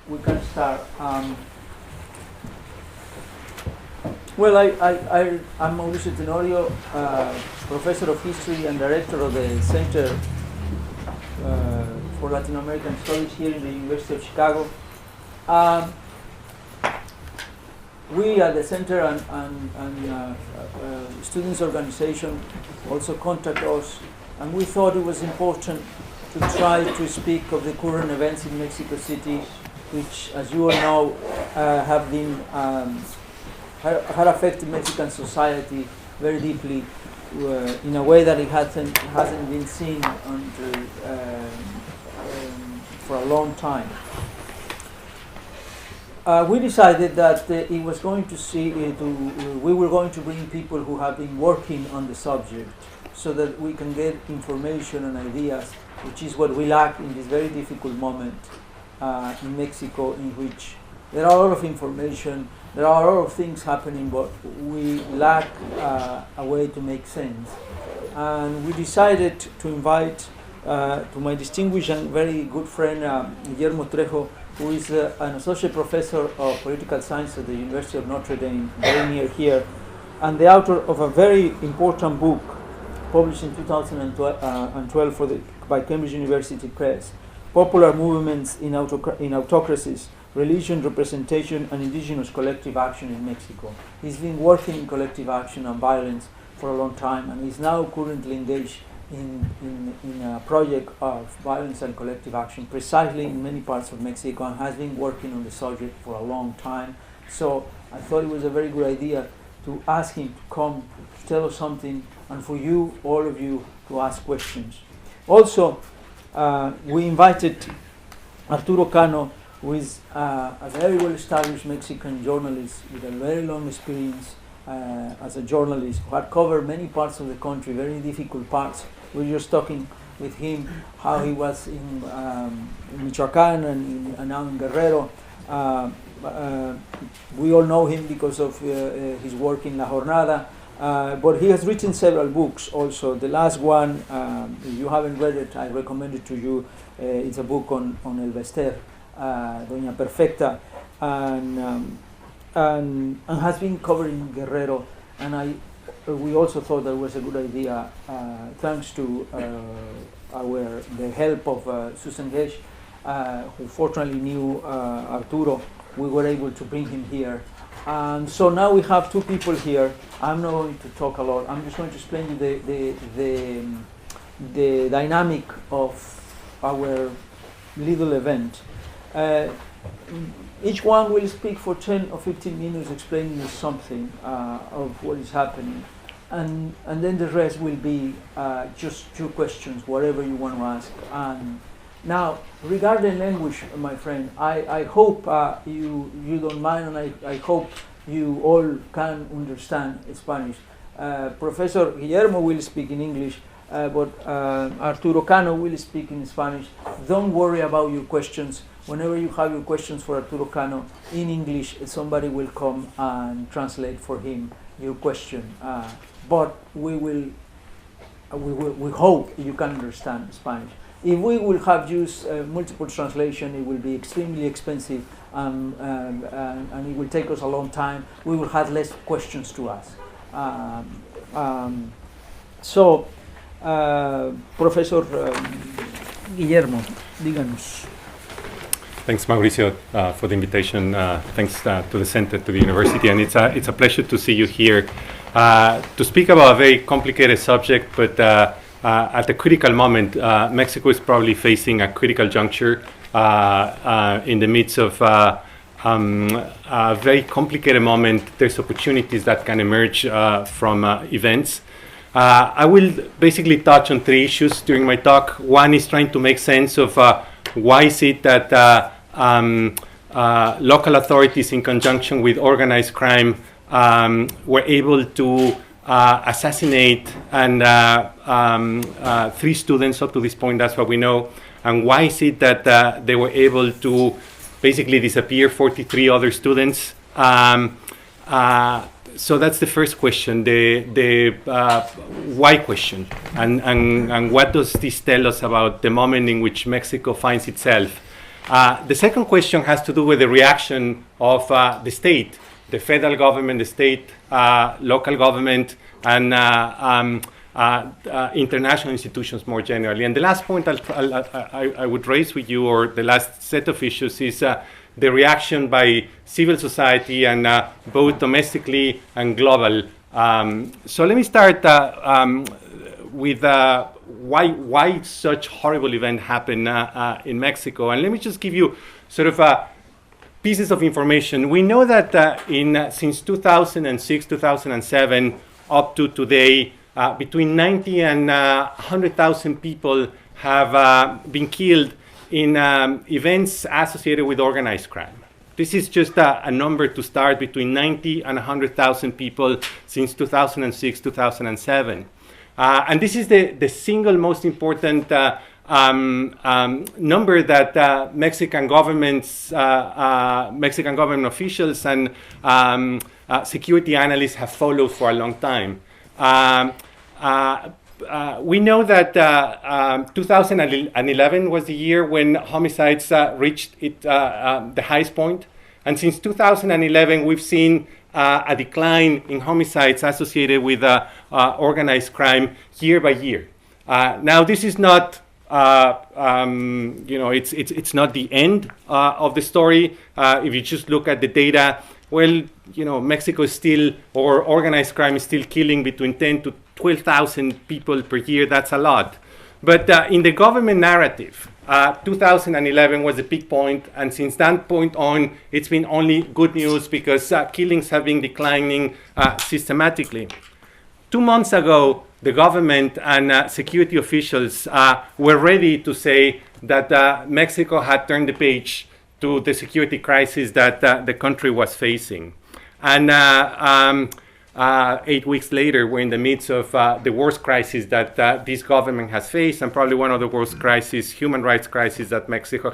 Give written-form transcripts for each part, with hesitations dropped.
we can start. Well, I'm Mauricio Tenorio, professor of history and director of the Center for Latin American Studies here in the University of Chicago. We at the center and students' organization also contact us, and we thought it was important to try to speak of the current events in Mexico City, which, as you all know, have been had affected Mexican society very deeply in a way that it hasn't been seen until, for a long time. We decided that it was going to we were going to bring people who have been working on the subject so that we can get information and ideas, which is what we lack in this very difficult moment in Mexico, in which there are a lot of information, there are a lot of things happening, but we lack a way to make sense. And we decided to invite to my distinguished and very good friend Guillermo Trejo, who is an associate professor of political science at the University of Notre Dame, very near here, and the author of a very important book published in 2012 by Cambridge University Press, Popular Movements in Autocracies, Religion, Representation, and Indigenous Collective Action in Mexico. He's been working in collective action and violence for a long time, and he's now currently engaged in a project of violence and collective action precisely in many parts of Mexico, and has been working on the subject for a long time. So I thought it was a very good idea to ask him to come to tell us something, and for you, all of you, to ask questions. Also, we invited Arturo Cano, who is a very well-established Mexican journalist with a very long experience as a journalist, who had covered many parts of the country, very difficult parts. We were just talking with him how he was in Michoacán and now in Guerrero. We all know him because of his work in La Jornada, but he has written several books also. The last one, if you haven't read it, I recommend it to you. It's a book on El Bester, Doña Perfecta, and has been covering Guerrero, and we also thought that was a good idea, thanks to the help of Susan Gesh, who fortunately knew Arturo. We were able to bring him here. And so now we have two people here. I'm not going to talk a lot. I'm just going to explain you the dynamic of our little event. Each one will speak for 10 or 15 minutes explaining something of what is happening. And then the rest will be just two questions, whatever you want to ask. And now, regarding language, my friend, I hope you don't mind, and I hope you all can understand Spanish. Professor Guillermo will speak in English, but Arturo Cano will speak in Spanish. Don't worry about your questions. Whenever you have your questions for Arturo Cano in English, somebody will come and translate for him your question. But we hope you can understand Spanish. If we will have used multiple translation, it will be extremely expensive, and it will take us a long time. We will have less questions to ask. So, Professor Guillermo, díganos. Thanks, Mauricio, for the invitation. Thanks to the center, to the university, and it's a pleasure to see you here to speak about a very complicated subject, but at a critical moment. Mexico is probably facing a critical juncture in the midst of a very complicated moment. There's opportunities that can emerge from events. I will basically touch on three issues during my talk. One is trying to make sense of why is it that local authorities in conjunction with organized crime were able to assassinate and 3 students up to this point. That's what we know. And why is it that they were able to basically disappear 43 other students? So that's the first question, the why question, and what does this tell us about the moment in which Mexico finds itself? The second question has to do with the reaction of the state, the federal government, the state, local government, and international institutions more generally. And the last point I would raise with you, or the last set of issues, is the reaction by civil society, and both domestically and global. So let me start with why such horrible event happened in Mexico. And let me just give you sort of pieces of information. We know that since 2006, 2007, up to today, between 90 and 100,000 people have been killed in events associated with organized crime. This is just a number to start, between 90 and 100,000 people since 2006, 2007. And this is the single most important number that Mexican government officials and security analysts have followed for a long time. We know that 2011 was the year when homicides reached the highest point. And since 2011, we've seen a decline in homicides associated with organized crime year by year. Now, this is not, it's not the end of the story. If you just look at the data, well, Mexico is still, or organized crime is still killing between 10 to 12,000 people per year. That's a lot. But in the government narrative, 2011 was a peak point, and since that point on, it's been only good news, because killings have been declining systematically. 2 months ago, the government and security officials were ready to say that Mexico had turned the page to the security crisis that the country was facing. And 8 weeks later, we're in the midst of the worst crisis that this government has faced, and probably one of the worst crises, human rights crises, that Mexico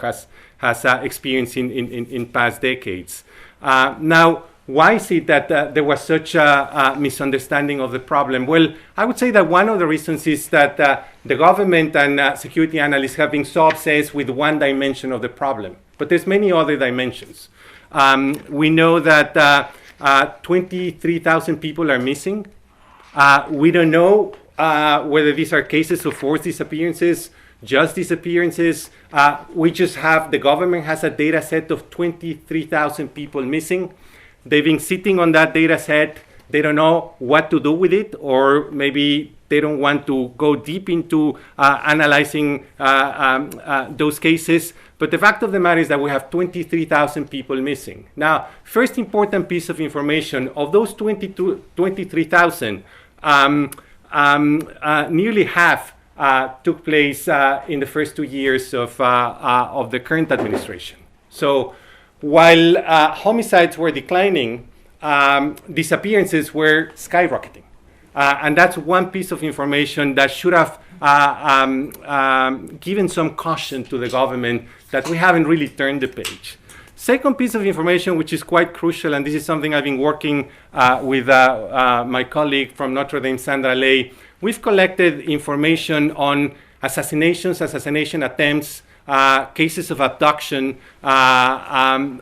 has experienced in past decades. Now, why is it that there was such a misunderstanding of the problem? Well, I would say that one of the reasons is that the government and security analysts have been so obsessed with one dimension of the problem. But there's many other dimensions. We know that 23,000 people are missing. We don't know whether these are cases of forced disappearances, just disappearances. We just have, the government has a data set of 23,000 people missing. They've been sitting on that data set. They don't know what to do with it, or maybe they don't want to go deep into analyzing those cases. But the fact of the matter is that we have 23,000 people missing. Now, first important piece of information, of those 23,000, nearly half took place in the first 2 years of the current administration. So while homicides were declining, disappearances were skyrocketing. And that's one piece of information that should have given some caution to the government that we haven't really turned the page. Second piece of information, which is quite crucial, and this is something I've been working with my colleague from Notre Dame, Sandra Ley. We've collected information on assassinations, assassination attempts, cases of abduction, and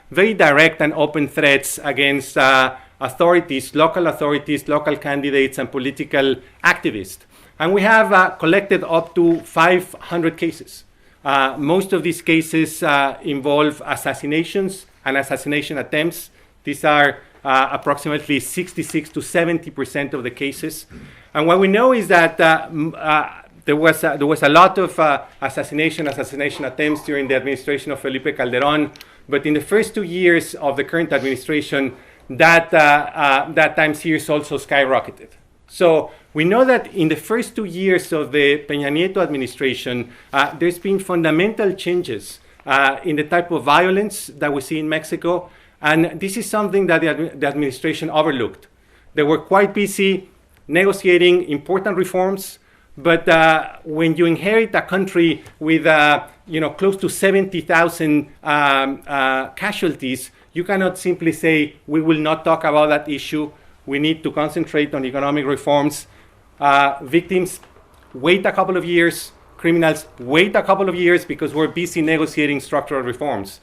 very direct and open threats against authorities, local candidates, and political activists. And we have collected up to 500 cases. Most of these cases involve assassinations and assassination attempts. These are approximately 66 to 70% of the cases. And what we know is that there was a lot of assassination attempts during the administration of Felipe Calderón, but in the first 2 years of the current administration, that time series also skyrocketed. So we know that in the first 2 years of the Peña Nieto administration, there's been fundamental changes in the type of violence that we see in Mexico, and this is something that the administration overlooked. They were quite busy negotiating important reforms, but when you inherit a country with close to 70,000 casualties, you cannot simply say, we will not talk about that issue. We need to concentrate on economic reforms. Victims wait a couple of years, criminals wait a couple of years because we're busy negotiating structural reforms.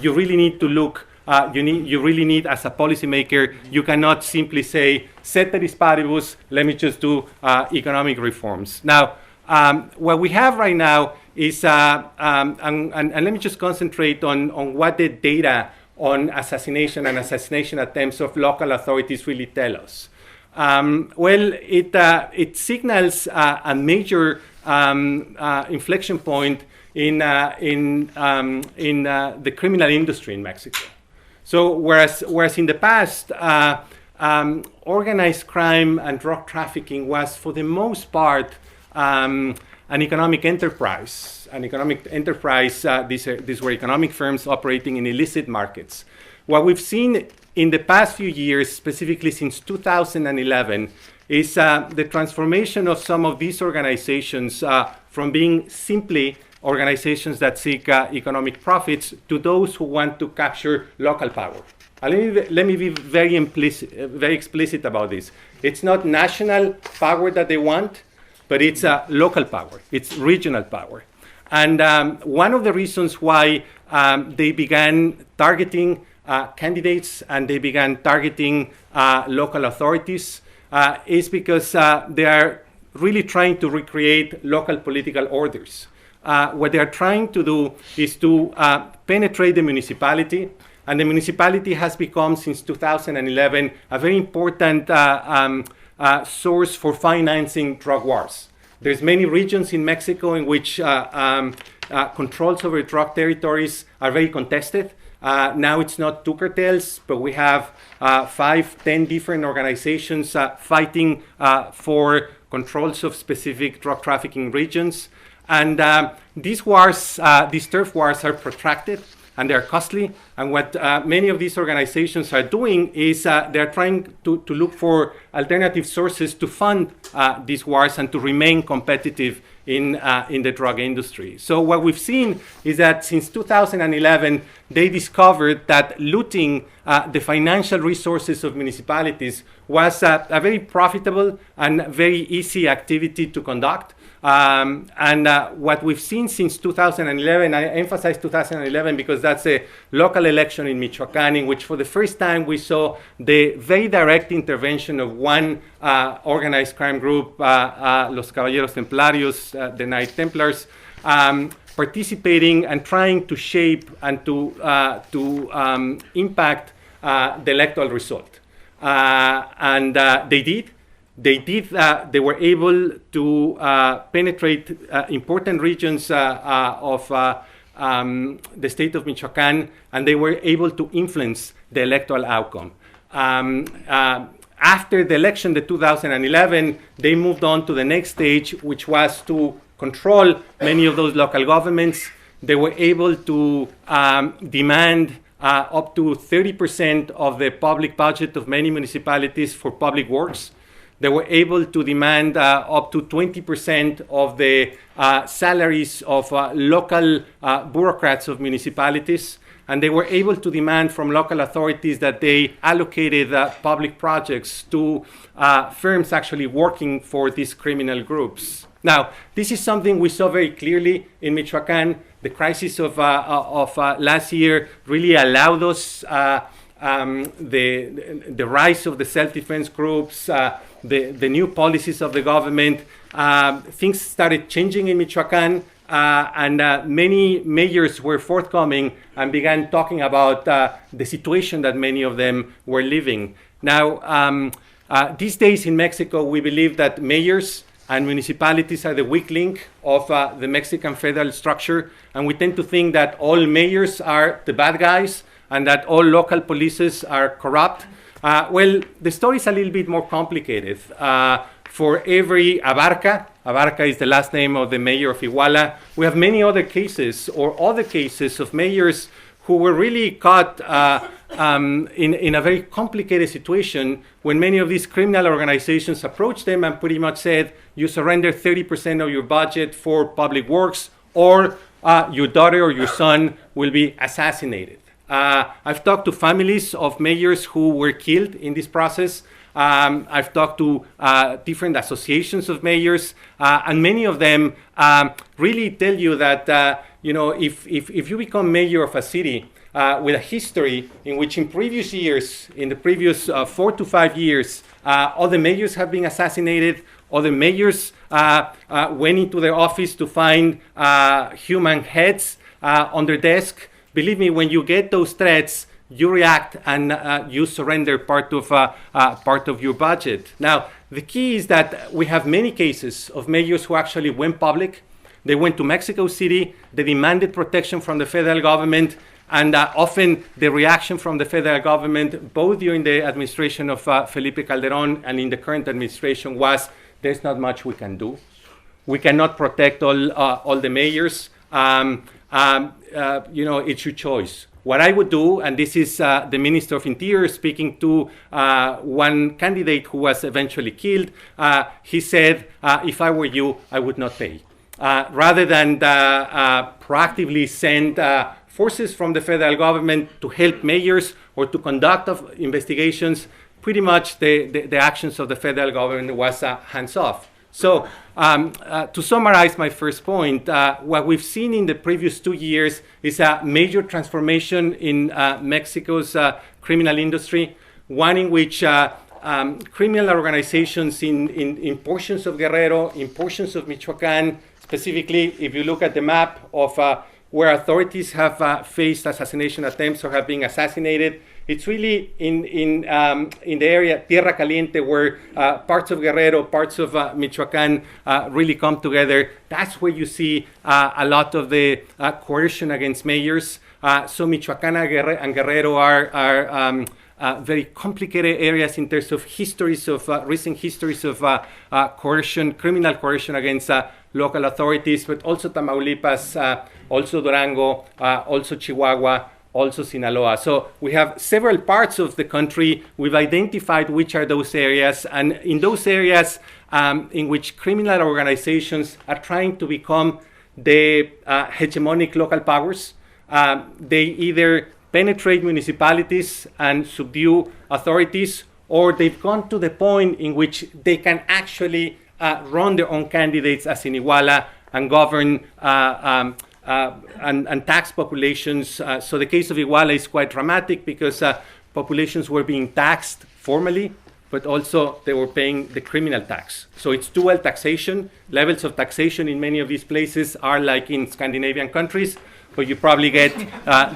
You really need to look, you really need, as a policymaker, you cannot simply say, ceteris paribus, let me just do economic reforms. Now, what we have right now is, and let me just concentrate on what the data on assassination and assassination attempts of local authorities really tell us. Well, it signals a major inflection point in the criminal industry in Mexico. So whereas in the past, organized crime and drug trafficking was, for the most part, an economic enterprise. These were economic firms operating in illicit markets. What we've seen in the past few years, specifically since 2011, is the transformation of some of these organizations from being simply organizations that seek economic profits to those who want to capture local power. Let me be very explicit about this. It's not national power that they want, but it's local power. It's regional power. And one of the reasons why they began targeting candidates and they began targeting local authorities is because they are really trying to recreate local political orders. What they are trying to do is to penetrate the municipality, and the municipality has become, since 2011, a very important source for financing drug wars. There's many regions in Mexico in which controls over drug territories are very contested. Now it's not 2 cartels, but we have 5, 10 different organizations fighting for controls of specific drug trafficking regions. And these wars, these turf wars, are protracted and they're costly. And what many of these organizations are doing is they're trying to look for alternative sources to fund these wars and to remain competitive in the drug industry. So what we've seen is that since 2011, they discovered that looting the financial resources of municipalities was a very profitable and very easy activity to conduct. What we've seen since 2011, I emphasize 2011 because that's a local election in Michoacán in which for the first time we saw the very direct intervention of one organized crime group, Los Caballeros Templarios, the Knight Templars, participating and trying to shape and to impact the electoral result. They did. They were able to penetrate important regions of the state of Michoacán, and they were able to influence the electoral outcome. After the election, the 2011, they moved on to the next stage, which was to control many of those local governments. They were able to demand up to 30% of the public budget of many municipalities for public works. They were able to demand up to 20% of the salaries of local bureaucrats of municipalities. And they were able to demand from local authorities that they allocated public projects to firms actually working for these criminal groups. Now, this is something we saw very clearly in Michoacán. The crisis of last year really allowed us the rise of the self-defense groups, the new policies of the government. Things started changing in Michoacán, and many mayors were forthcoming and began talking about the situation that many of them were living. Now, these days in Mexico, we believe that mayors and municipalities are the weak link of the Mexican federal structure, and we tend to think that all mayors are the bad guys and that all local polices are corrupt. Well, the story is a little bit more complicated. For every Abarca is the last name of the mayor of Iguala, we have many other cases of mayors who were really caught in a very complicated situation when many of these criminal organizations approached them and pretty much said, you surrender 30% of your budget for public works or your daughter or your son will be assassinated. I've talked to families of mayors who were killed in this process. I've talked to different associations of mayors, and many of them really tell you that if you become mayor of a city with a history in which in previous years, in the previous 4 to 5 years, all the mayors have been assassinated, all the mayors went into their office to find human heads on their desk. Believe me, when you get those threats, you react and you surrender part of your budget. Now, the key is that we have many cases of mayors who actually went public. They went to Mexico City, they demanded protection from the federal government, and often the reaction from the federal government, both during the administration of Felipe Calderón and in the current administration, was there's not much we can do. We cannot protect all the mayors. It's your choice. What I would do, and this is the Minister of Interior speaking to one candidate who was eventually killed, he said, if I were you, I would not pay. Rather than proactively send forces from the federal government to help mayors or to conduct investigations, pretty much the actions of the federal government was hands off. So to summarize my first point, what we've seen in the previous 2 years is a major transformation in Mexico's criminal industry, one in which criminal organizations in portions of Guerrero, in portions of Michoacán, specifically if you look at the map of where authorities have faced assassination attempts or have been assassinated, it's really in the area Tierra Caliente where parts of Guerrero, parts of Michoacán really come together. That's where you see a lot of the coercion against mayors. So Michoacán and Guerrero are very complicated areas in terms of histories of recent histories of coercion, criminal coercion against local authorities, but also Tamaulipas, also Durango, also Chihuahua, also Sinaloa. So we have several parts of the country. We've identified which are those areas, and in those areas in which criminal organizations are trying to become the hegemonic local powers, they either penetrate municipalities and subdue authorities, or they've gone to the point in which they can actually run their own candidates, as in Iguala, and govern and tax populations. So the case of Iguala is quite dramatic because populations were being taxed formally, but also they were paying the criminal tax. So it's dual taxation. Levels of taxation in many of these places are like in Scandinavian countries, but you probably get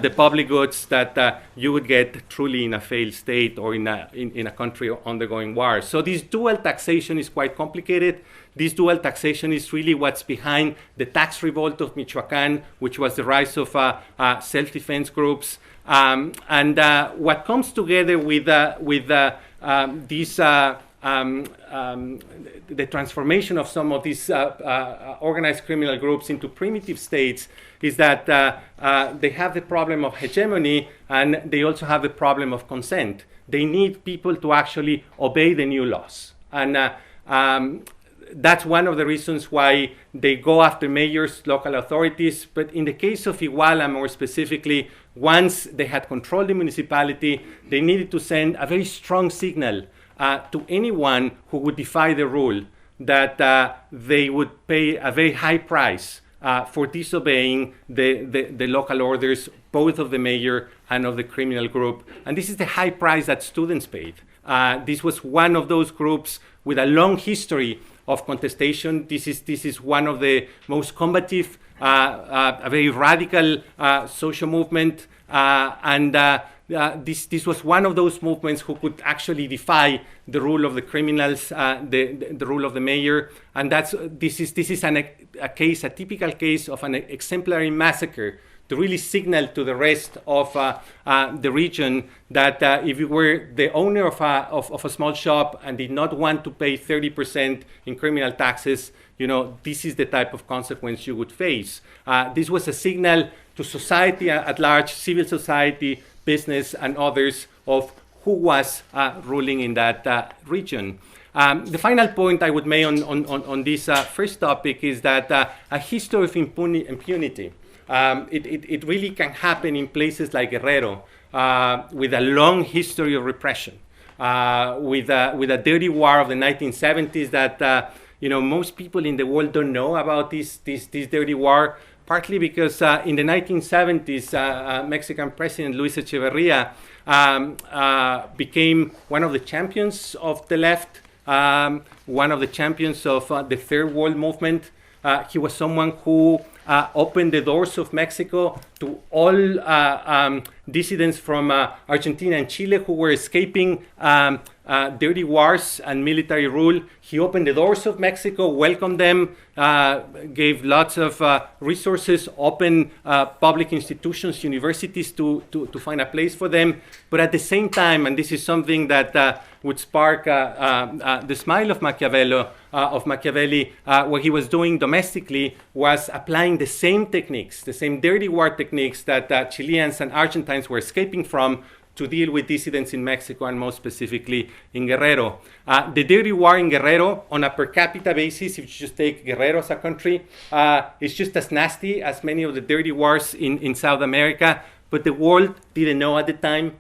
the public goods that you would get truly in a failed state or in a country undergoing war. So this dual taxation is quite complicated. This dual taxation is really what's behind the tax revolt of Michoacán, which was the rise of self-defense groups. And what comes together with the transformation of some of these organized criminal groups into primitive states is that they have the problem of hegemony, and they also have the problem of consent. They need people to actually obey the new laws. And that's one of the reasons why they go after mayors, local authorities. But in the case of Iguala, more specifically, once they had controlled the municipality, they needed to send a very strong signal to anyone who would defy the rule that they would pay a very high price for disobeying the local orders, both of the mayor and of the criminal group. And this is the high price that students paid. This was one of those groups with a long history of contestation. This is one of the most combative, a very radical social movement, and this was one of those movements who could actually defy the rule of the criminals, the rule of the mayor, and this is a typical case of an exemplary massacre to really signal to the rest of the region that if you were the owner of a small shop and did not want to pay 30% in criminal taxes, this is the type of consequence you would face. This was a signal to society at large, civil society, business, and others of who was ruling in that region. The final point I would make on this first topic is that a history of impunity It really can happen in places like Guerrero, with a long history of repression, with a dirty war of the 1970s that most people in the world don't know about this dirty war, partly because in the 1970s, Mexican President Luis Echeverría became one of the champions of the left, one of the champions of the Third World Movement. He was someone who opened the doors of Mexico to all dissidents from Argentina and Chile who were escaping dirty wars and military rule. He opened the doors of Mexico, welcomed them, gave lots of resources, opened public institutions, universities to find a place for them. But at the same time, and this is something that would spark the smile of Machiavelli, what he was doing domestically was applying the same techniques, the same dirty war techniques that Chileans and Argentines were escaping from to deal with dissidents in Mexico and most specifically in Guerrero. The dirty war in Guerrero, on a per capita basis, if you just take Guerrero as a country, is just as nasty as many of the dirty wars in South America, but the world didn't know at the time.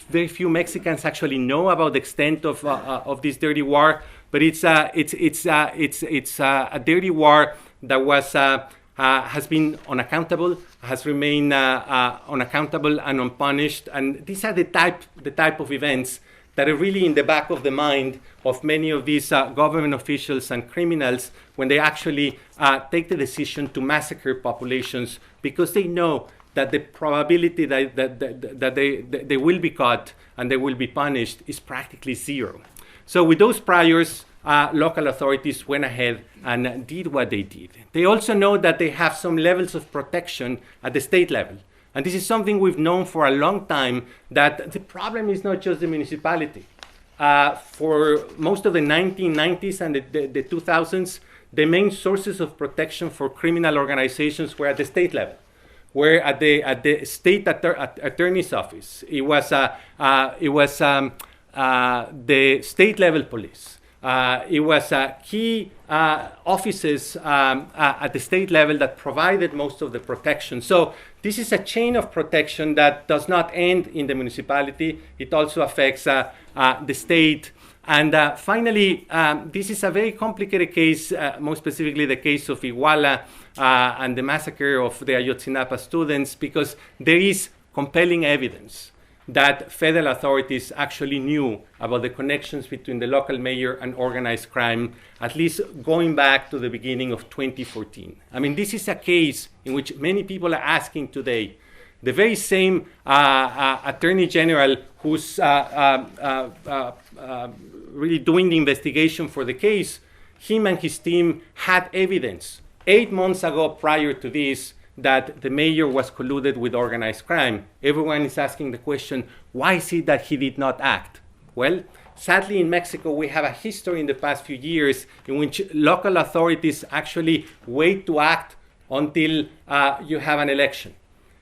Very few Mexicans actually know about the extent of this dirty war, but it's a dirty war that has been unaccountable, has remained unaccountable and unpunished, and these are the type of events that are really in the back of the mind of many of these government officials and criminals when they actually take the decision to massacre populations, because they know that the probability that they will be caught and they will be punished is practically zero. So with those priors, local authorities went ahead and did what they did. They also know that they have some levels of protection at the state level. And this is something we've known for a long time, that the problem is not just the municipality. For most of the 1990s and the 2000s, the main sources of protection for criminal organizations were at the state level, where at the state attorney's office, it was the state level police. It was key offices at the state level that provided most of the protection. So this is a chain of protection that does not end in the municipality. It also affects the state. And finally, this is a very complicated case, more specifically the case of Iguala and the massacre of the Ayotzinapa students, because there is compelling evidence that federal authorities actually knew about the connections between the local mayor and organized crime, at least going back to the beginning of 2014. I mean, this is a case in which many people are asking today. The very same attorney general who's really doing the investigation for the case, him and his team had evidence 8 months ago prior to this that the mayor was colluded with organized crime. Everyone is asking the question, why is it that he did not act? Well, sadly in Mexico, we have a history in the past few years in which local authorities actually wait to act until you have an election.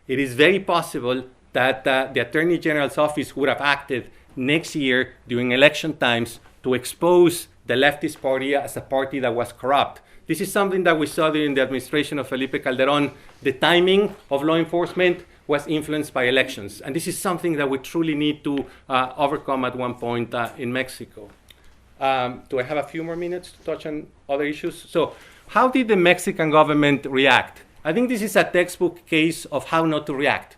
It is very possible that the Attorney General's office would have acted next year during election times to expose the leftist party as a party that was corrupt. This is something that we saw during the administration of Felipe Calderón. The timing of law enforcement was influenced by elections. And this is something that we truly need to overcome at one point in Mexico. Do I have a few more minutes to touch on other issues? So how did the Mexican government react? I think this is a textbook case of how not to react.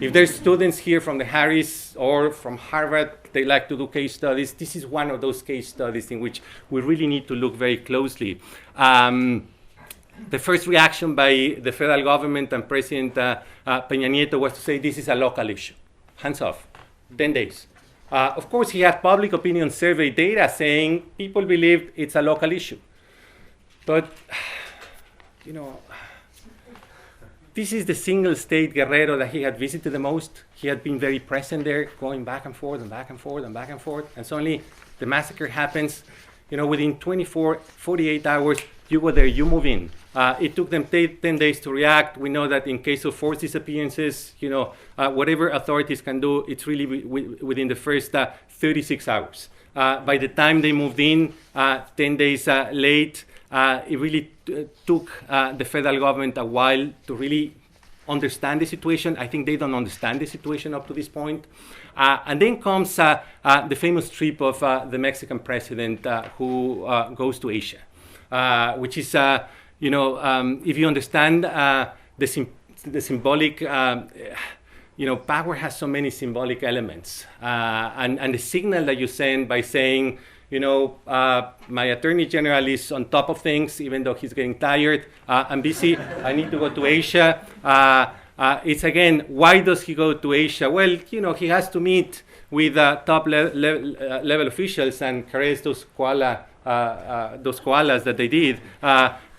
If there's students here from the Harris or from Harvard, they like to do case studies. This is one of those case studies in which we really need to look very closely. The first reaction by the federal government and President Peña Nieto was to say this is a local issue. Hands off, 10 days. Of course, he had public opinion survey data saying people believed it's a local issue. But, this is the single state, Guerrero, that he had visited the most. He had been very present there, going back and forth and back and forth and back and forth. And suddenly the massacre happens. Within 48 hours, you go there, you move in. It took them 10 days to react. We know that in case of forced disappearances, whatever authorities can do, it's really within the first 36 hours. By the time they moved in, 10 days late, it really took the federal government a while to really understand the situation. I think they don't understand the situation up to this point. And then comes the famous trip of the Mexican president who goes to Asia, which is, if you understand the symbolic, power has so many symbolic elements. And the signal that you send by saying, my attorney general is on top of things, even though he's getting tired. I'm busy. I need to go to Asia. It's again, why does he go to Asia? Well, he has to meet with top level officials and caress those koalas that they did.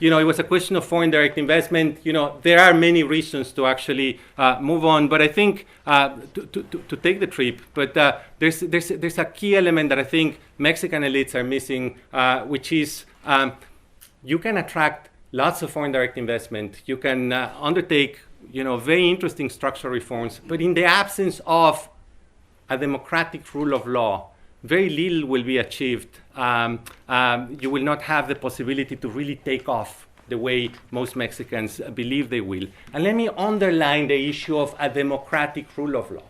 It was a question of foreign direct investment. There are many reasons to actually move on, but I think to take the trip. But there's a key element that I think Mexican elites are missing, which is you can attract lots of foreign direct investment. You can undertake very interesting structural reforms, but in the absence of a democratic rule of law, very little will be achieved. You will not have the possibility to really take off the way most Mexicans believe they will. And let me underline the issue of a democratic rule of law.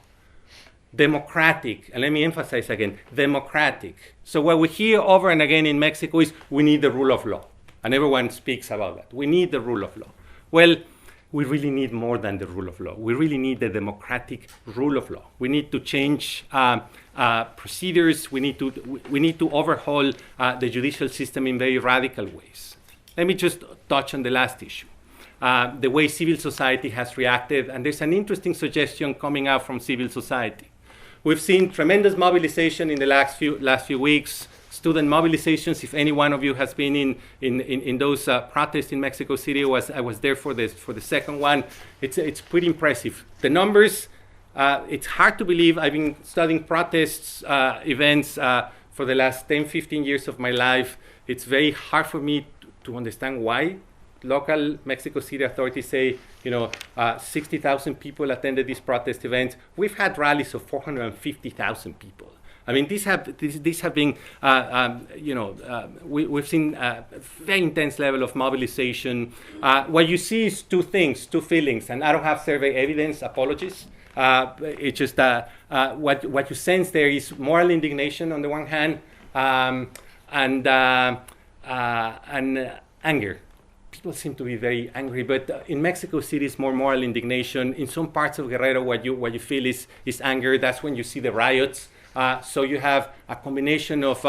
Democratic, and let me emphasize again, democratic. So what we hear over and again in Mexico is we need the rule of law. And everyone speaks about that. We need the rule of law. Well, we really need more than the rule of law. We really need the democratic rule of law. We need to change procedures. We need to overhaul the judicial system in very radical ways. Let me just touch on the last issue, the way civil society has reacted. And there's an interesting suggestion coming out from civil society. We've seen tremendous mobilization in the last few weeks. Student mobilizations. If any one of you has been in those protests in Mexico City, I was there for the second one. It's pretty impressive. The numbers, it's hard to believe. I've been studying protests events for the last 10, 15 years of my life. It's very hard for me to understand why local Mexico City authorities say, 60,000 people attended these protest events. We've had rallies of 450,000 people. I mean, these have been, we've seen a very intense level of mobilization. What you see is two feelings, and I don't have survey evidence, apologies. It's just what you sense there is moral indignation on the one hand, and anger. People seem to be very angry, but in Mexico City, it's more moral indignation. In some parts of Guerrero, what you feel is anger. That's when you see the riots. So you have a combination of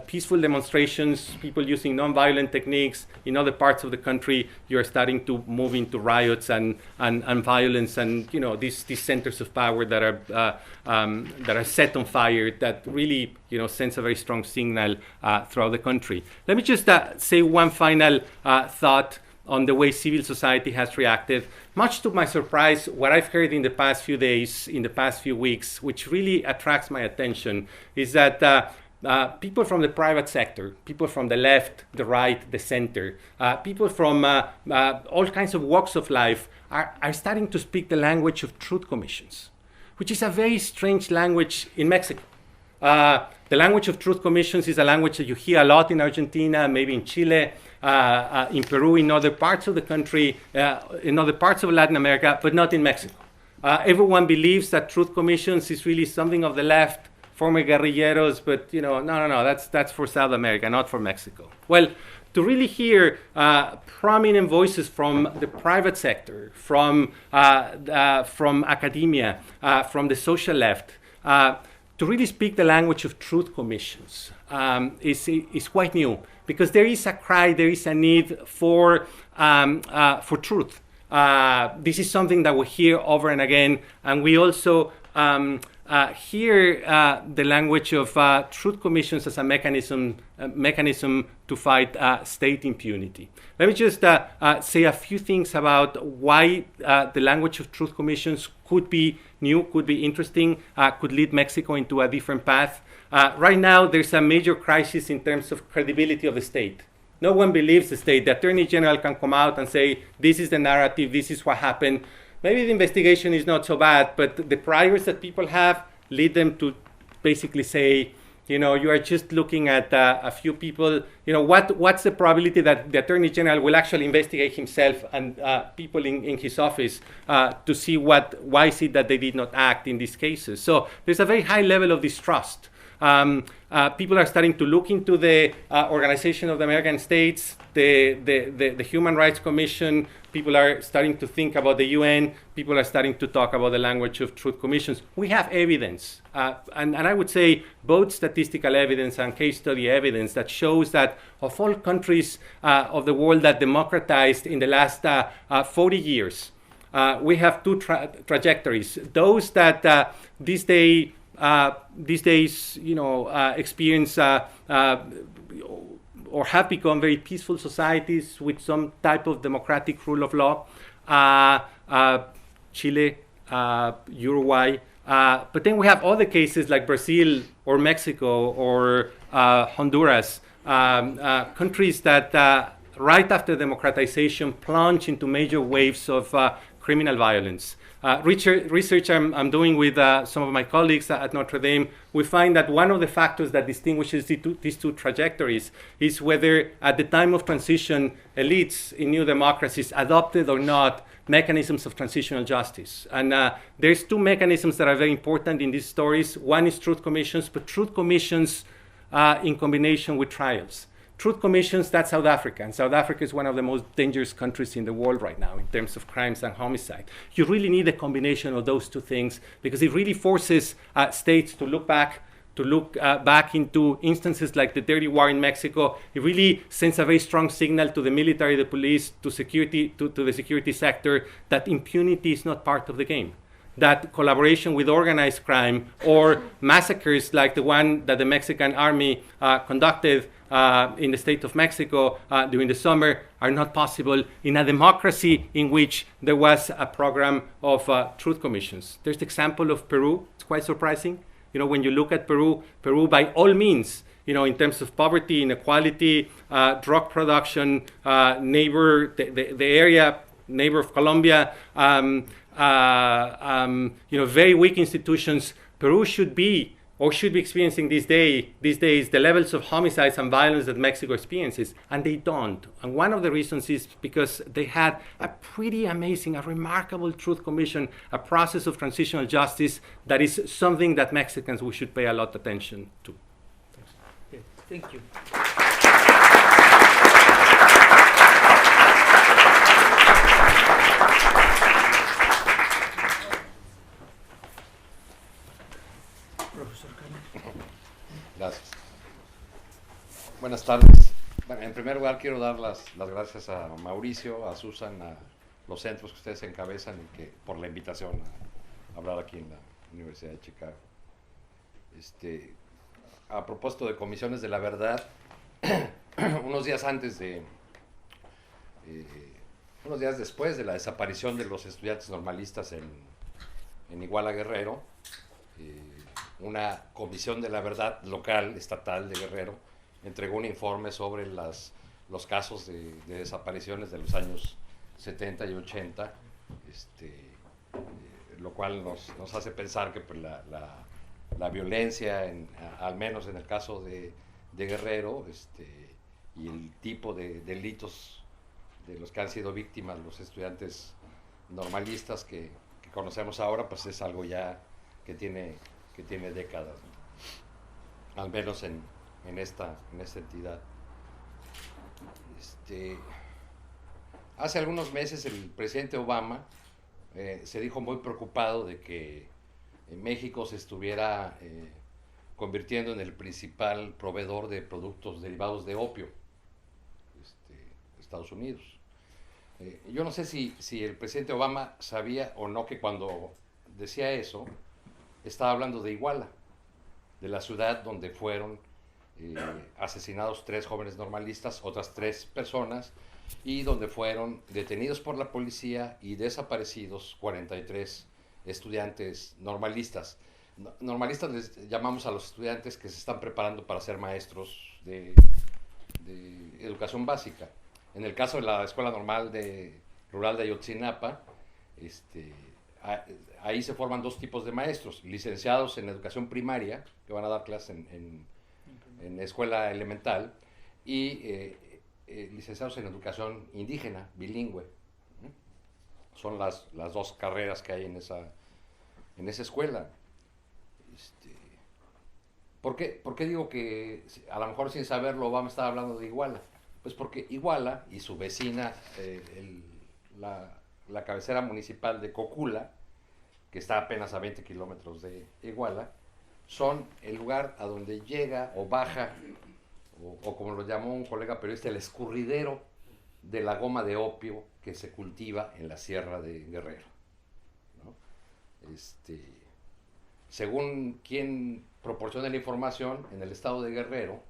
peaceful demonstrations, people using nonviolent techniques. In other parts of the country, you're starting to move into riots and violence, and these centers of power that are set on fire. That really sends a very strong signal throughout the country. Let me just say one final thought on the way civil society has reacted. Much to my surprise, what I've heard in the past few days, in the past few weeks, which really attracts my attention, is that people from the private sector, people from the left, the right, the center, people from all kinds of walks of life are starting to speak the language of truth commissions, which is a very strange language in Mexico. The language of truth commissions is a language that you hear a lot in Argentina, maybe in Chile, in Peru, in other parts of the country, in other parts of Latin America, but not in Mexico. Everyone believes that truth commissions is really something of the left, former guerrilleros, but no, that's for South America, not for Mexico. Well, to really hear prominent voices from the private sector, from academia, from the social left, to really speak the language of truth commissions is quite new, because there is a cry, there is a need for truth. This is something that we hear over and again, and we also hear the language of truth commissions as a mechanism to fight state impunity. Let me just say a few things about why the language of truth commissions could be new, could be interesting, could lead Mexico into a different path. Right now, there's a major crisis in terms of credibility of the state. No one believes the state. The Attorney General can come out and say, this is the narrative, this is what happened. Maybe the investigation is not so bad, but the priors that people have lead them to basically say, You are just looking at a few people. What's the probability that the Attorney General will actually investigate himself and people in his office to see why is it that they did not act in these cases? So there's a very high level of distrust. People are starting to look into the Organization of the American States, the Human Rights Commission. People are starting to think about the UN. People are starting to talk about the language of truth commissions. We have evidence, and I would say both statistical evidence and case study evidence that shows that of all countries of the world that democratized in the last 40 years, we have two trajectories. Those that these days, experience or have become very peaceful societies with some type of democratic rule of law. Chile, Uruguay. But then we have other cases like Brazil or Mexico or Honduras, countries that right after democratization plunge into major waves of criminal violence. Research I'm doing with some of my colleagues at Notre Dame, we find that one of the factors that distinguishes these two trajectories is whether at the time of transition, elites in new democracies adopted or not mechanisms of transitional justice. And there's two mechanisms that are very important in these stories. One is truth commissions, but truth commissions in combination with trials. Truth commissions, that's South Africa. And South Africa is one of the most dangerous countries in the world right now in terms of crimes and homicide. You really need a combination of those two things because it really forces states to look back into instances like the Dirty War in Mexico. It really sends a very strong signal to the military, the police, to security, to the security sector that impunity is not part of the game. That collaboration with organized crime or massacres like the one that the Mexican army conducted in the state of Mexico during the summer are not possible in a democracy in which there was a program of truth commissions. There's the example of Peru. It's quite surprising. When you look at Peru by all means, in terms of poverty, inequality, drug production, the area, neighbor of Colombia, very weak institutions. Peru should be experiencing these days the levels of homicides and violence that Mexico experiences, and they don't. And one of the reasons is because they had a pretty amazing, a remarkable truth commission, a process of transitional justice that is something that Mexicans we should pay a lot of attention to. Okay, thank you. Gracias. Buenas tardes. Bueno, en primer lugar quiero dar las gracias a Mauricio, a Susan, a los centros que ustedes encabezan y por la invitación a hablar aquí en la Universidad de Chicago. A propósito de comisiones de la verdad, unos días después de la desaparición de los estudiantes normalistas en Iguala, Guerrero, una comisión de la verdad local, estatal de Guerrero, entregó un informe sobre los casos de desapariciones de los años 70 y 80, lo cual nos hace pensar que pues, la violencia, al menos en el caso de Guerrero, y el tipo de delitos de los que han sido víctimas los estudiantes normalistas que conocemos ahora, pues es algo ya que tiene décadas, ¿no? Al menos en esta entidad. Hace algunos meses el presidente Obama se dijo muy preocupado de que México se estuviera convirtiendo en el principal proveedor de productos derivados de opio, Estados Unidos. Yo no sé si el presidente Obama sabía o no que cuando decía eso, estaba hablando de Iguala, de la ciudad donde fueron asesinados 3 jóvenes normalistas, otras 3 personas, y donde fueron detenidos por la policía y desaparecidos 43 estudiantes normalistas. Normalistas les llamamos a los estudiantes que se están preparando para ser maestros de educación básica. En el caso de la Escuela Normal Rural de Ayotzinapa, ahí se forman 2 tipos de maestros: licenciados en educación primaria, que van a dar clases en escuela elemental, y licenciados en educación indígena, bilingüe. Son las dos carreras que hay en esa escuela. ¿Por qué digo que a lo mejor sin saberlo Obama estaba hablando de Iguala? Pues porque Iguala y su vecina, la cabecera municipal de Cocula, que está apenas a 20 kilómetros de Iguala, son el lugar a donde llega o baja, o como lo llamó un colega periodista, el escurridero de la goma de opio que se cultiva en la sierra de Guerrero, ¿no? Según quien proporciona la información, en el estado de Guerrero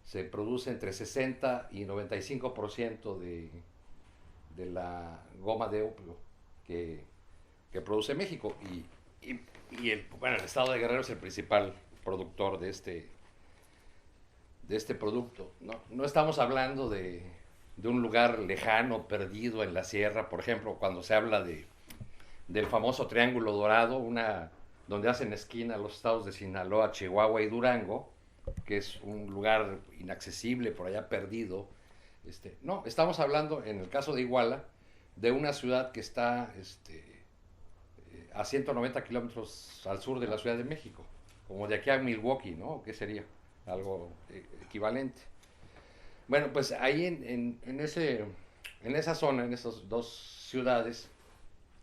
se produce entre 60 y 95% de la goma de opio que produce México, y el estado de Guerrero es el principal productor de este producto. No estamos hablando de un lugar lejano, perdido en la sierra. Por ejemplo, cuando se habla del famoso Triángulo Dorado, donde hacen esquina los estados de Sinaloa, Chihuahua y Durango, que es un lugar inaccesible, por allá perdido. No, estamos hablando, en el caso de Iguala, de una ciudad que está a 190 kilómetros al sur de la Ciudad de México, como de aquí a Milwaukee, ¿no? ¿Qué sería? Algo equivalente. Bueno, pues ahí en esa zona, en esas dos ciudades,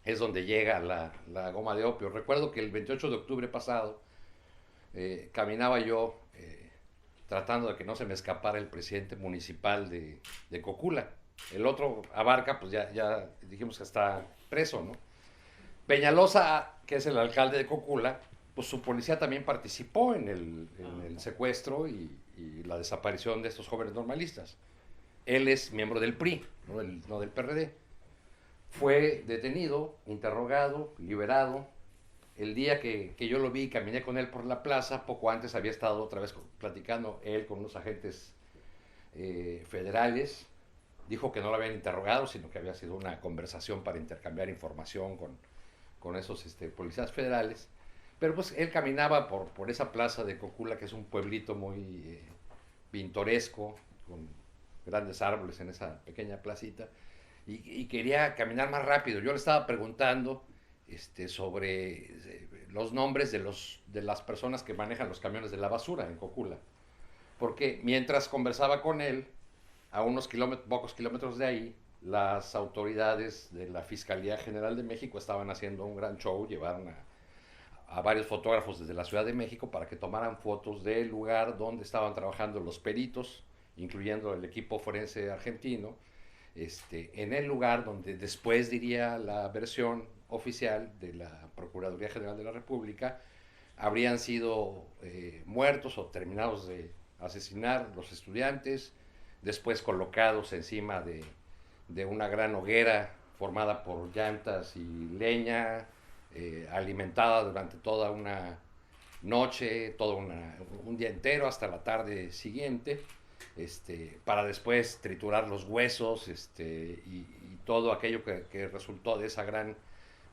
es donde llega la goma de opio. Recuerdo que el 28 de octubre pasado caminaba yo tratando de que no se me escapara el presidente municipal de Cocula. El otro Abarca, pues ya dijimos que está preso, ¿no? Peñalosa, que es el alcalde de Cocula, pues su policía también participó en el secuestro y la desaparición de estos jóvenes normalistas. Él es miembro del PRI, no del PRD. Fue detenido, interrogado, liberado. El día que yo lo vi y caminé con él por la plaza, poco antes había estado otra vez platicando él con unos agentes federales. Dijo que no lo habían interrogado, sino que había sido una conversación para intercambiar información con esos policías federales. Pero pues él caminaba por esa plaza de Cocula, que es un pueblito muy pintoresco, con grandes árboles en esa pequeña placita, y quería caminar más rápido. Yo le estaba preguntando sobre los nombres de las personas que manejan los camiones de la basura en Cocula, porque mientras conversaba con él, a unos pocos kilómetros de ahí, las autoridades de la Fiscalía General de México estaban haciendo un gran show. Llevaron a varios fotógrafos desde la Ciudad de México para que tomaran fotos del lugar donde estaban trabajando los peritos, incluyendo el equipo forense argentino, en el lugar donde después, diría la versión oficial de la Procuraduría General de la República, habrían sido muertos o terminados de asesinar los estudiantes, después colocados encima de una gran hoguera formada por llantas y leña, alimentada durante toda una noche, todo un día entero hasta la tarde siguiente, para después triturar los huesos y todo aquello que resultó de esa gran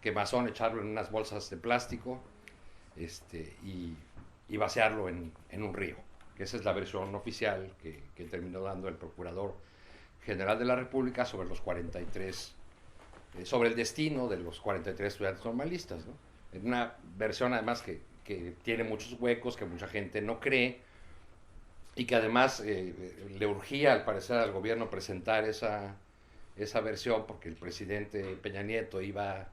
quemazón, echarlo en unas bolsas de plástico y vaciarlo en un río, que esa es la versión oficial que terminó dando el Procurador General de la República sobre los 43, sobre el destino de los 43 estudiantes normalistas, ¿no? En una versión además que tiene muchos huecos, que mucha gente no cree, y que además le urgía al parecer al gobierno presentar esa versión, porque el presidente Peña Nieto iba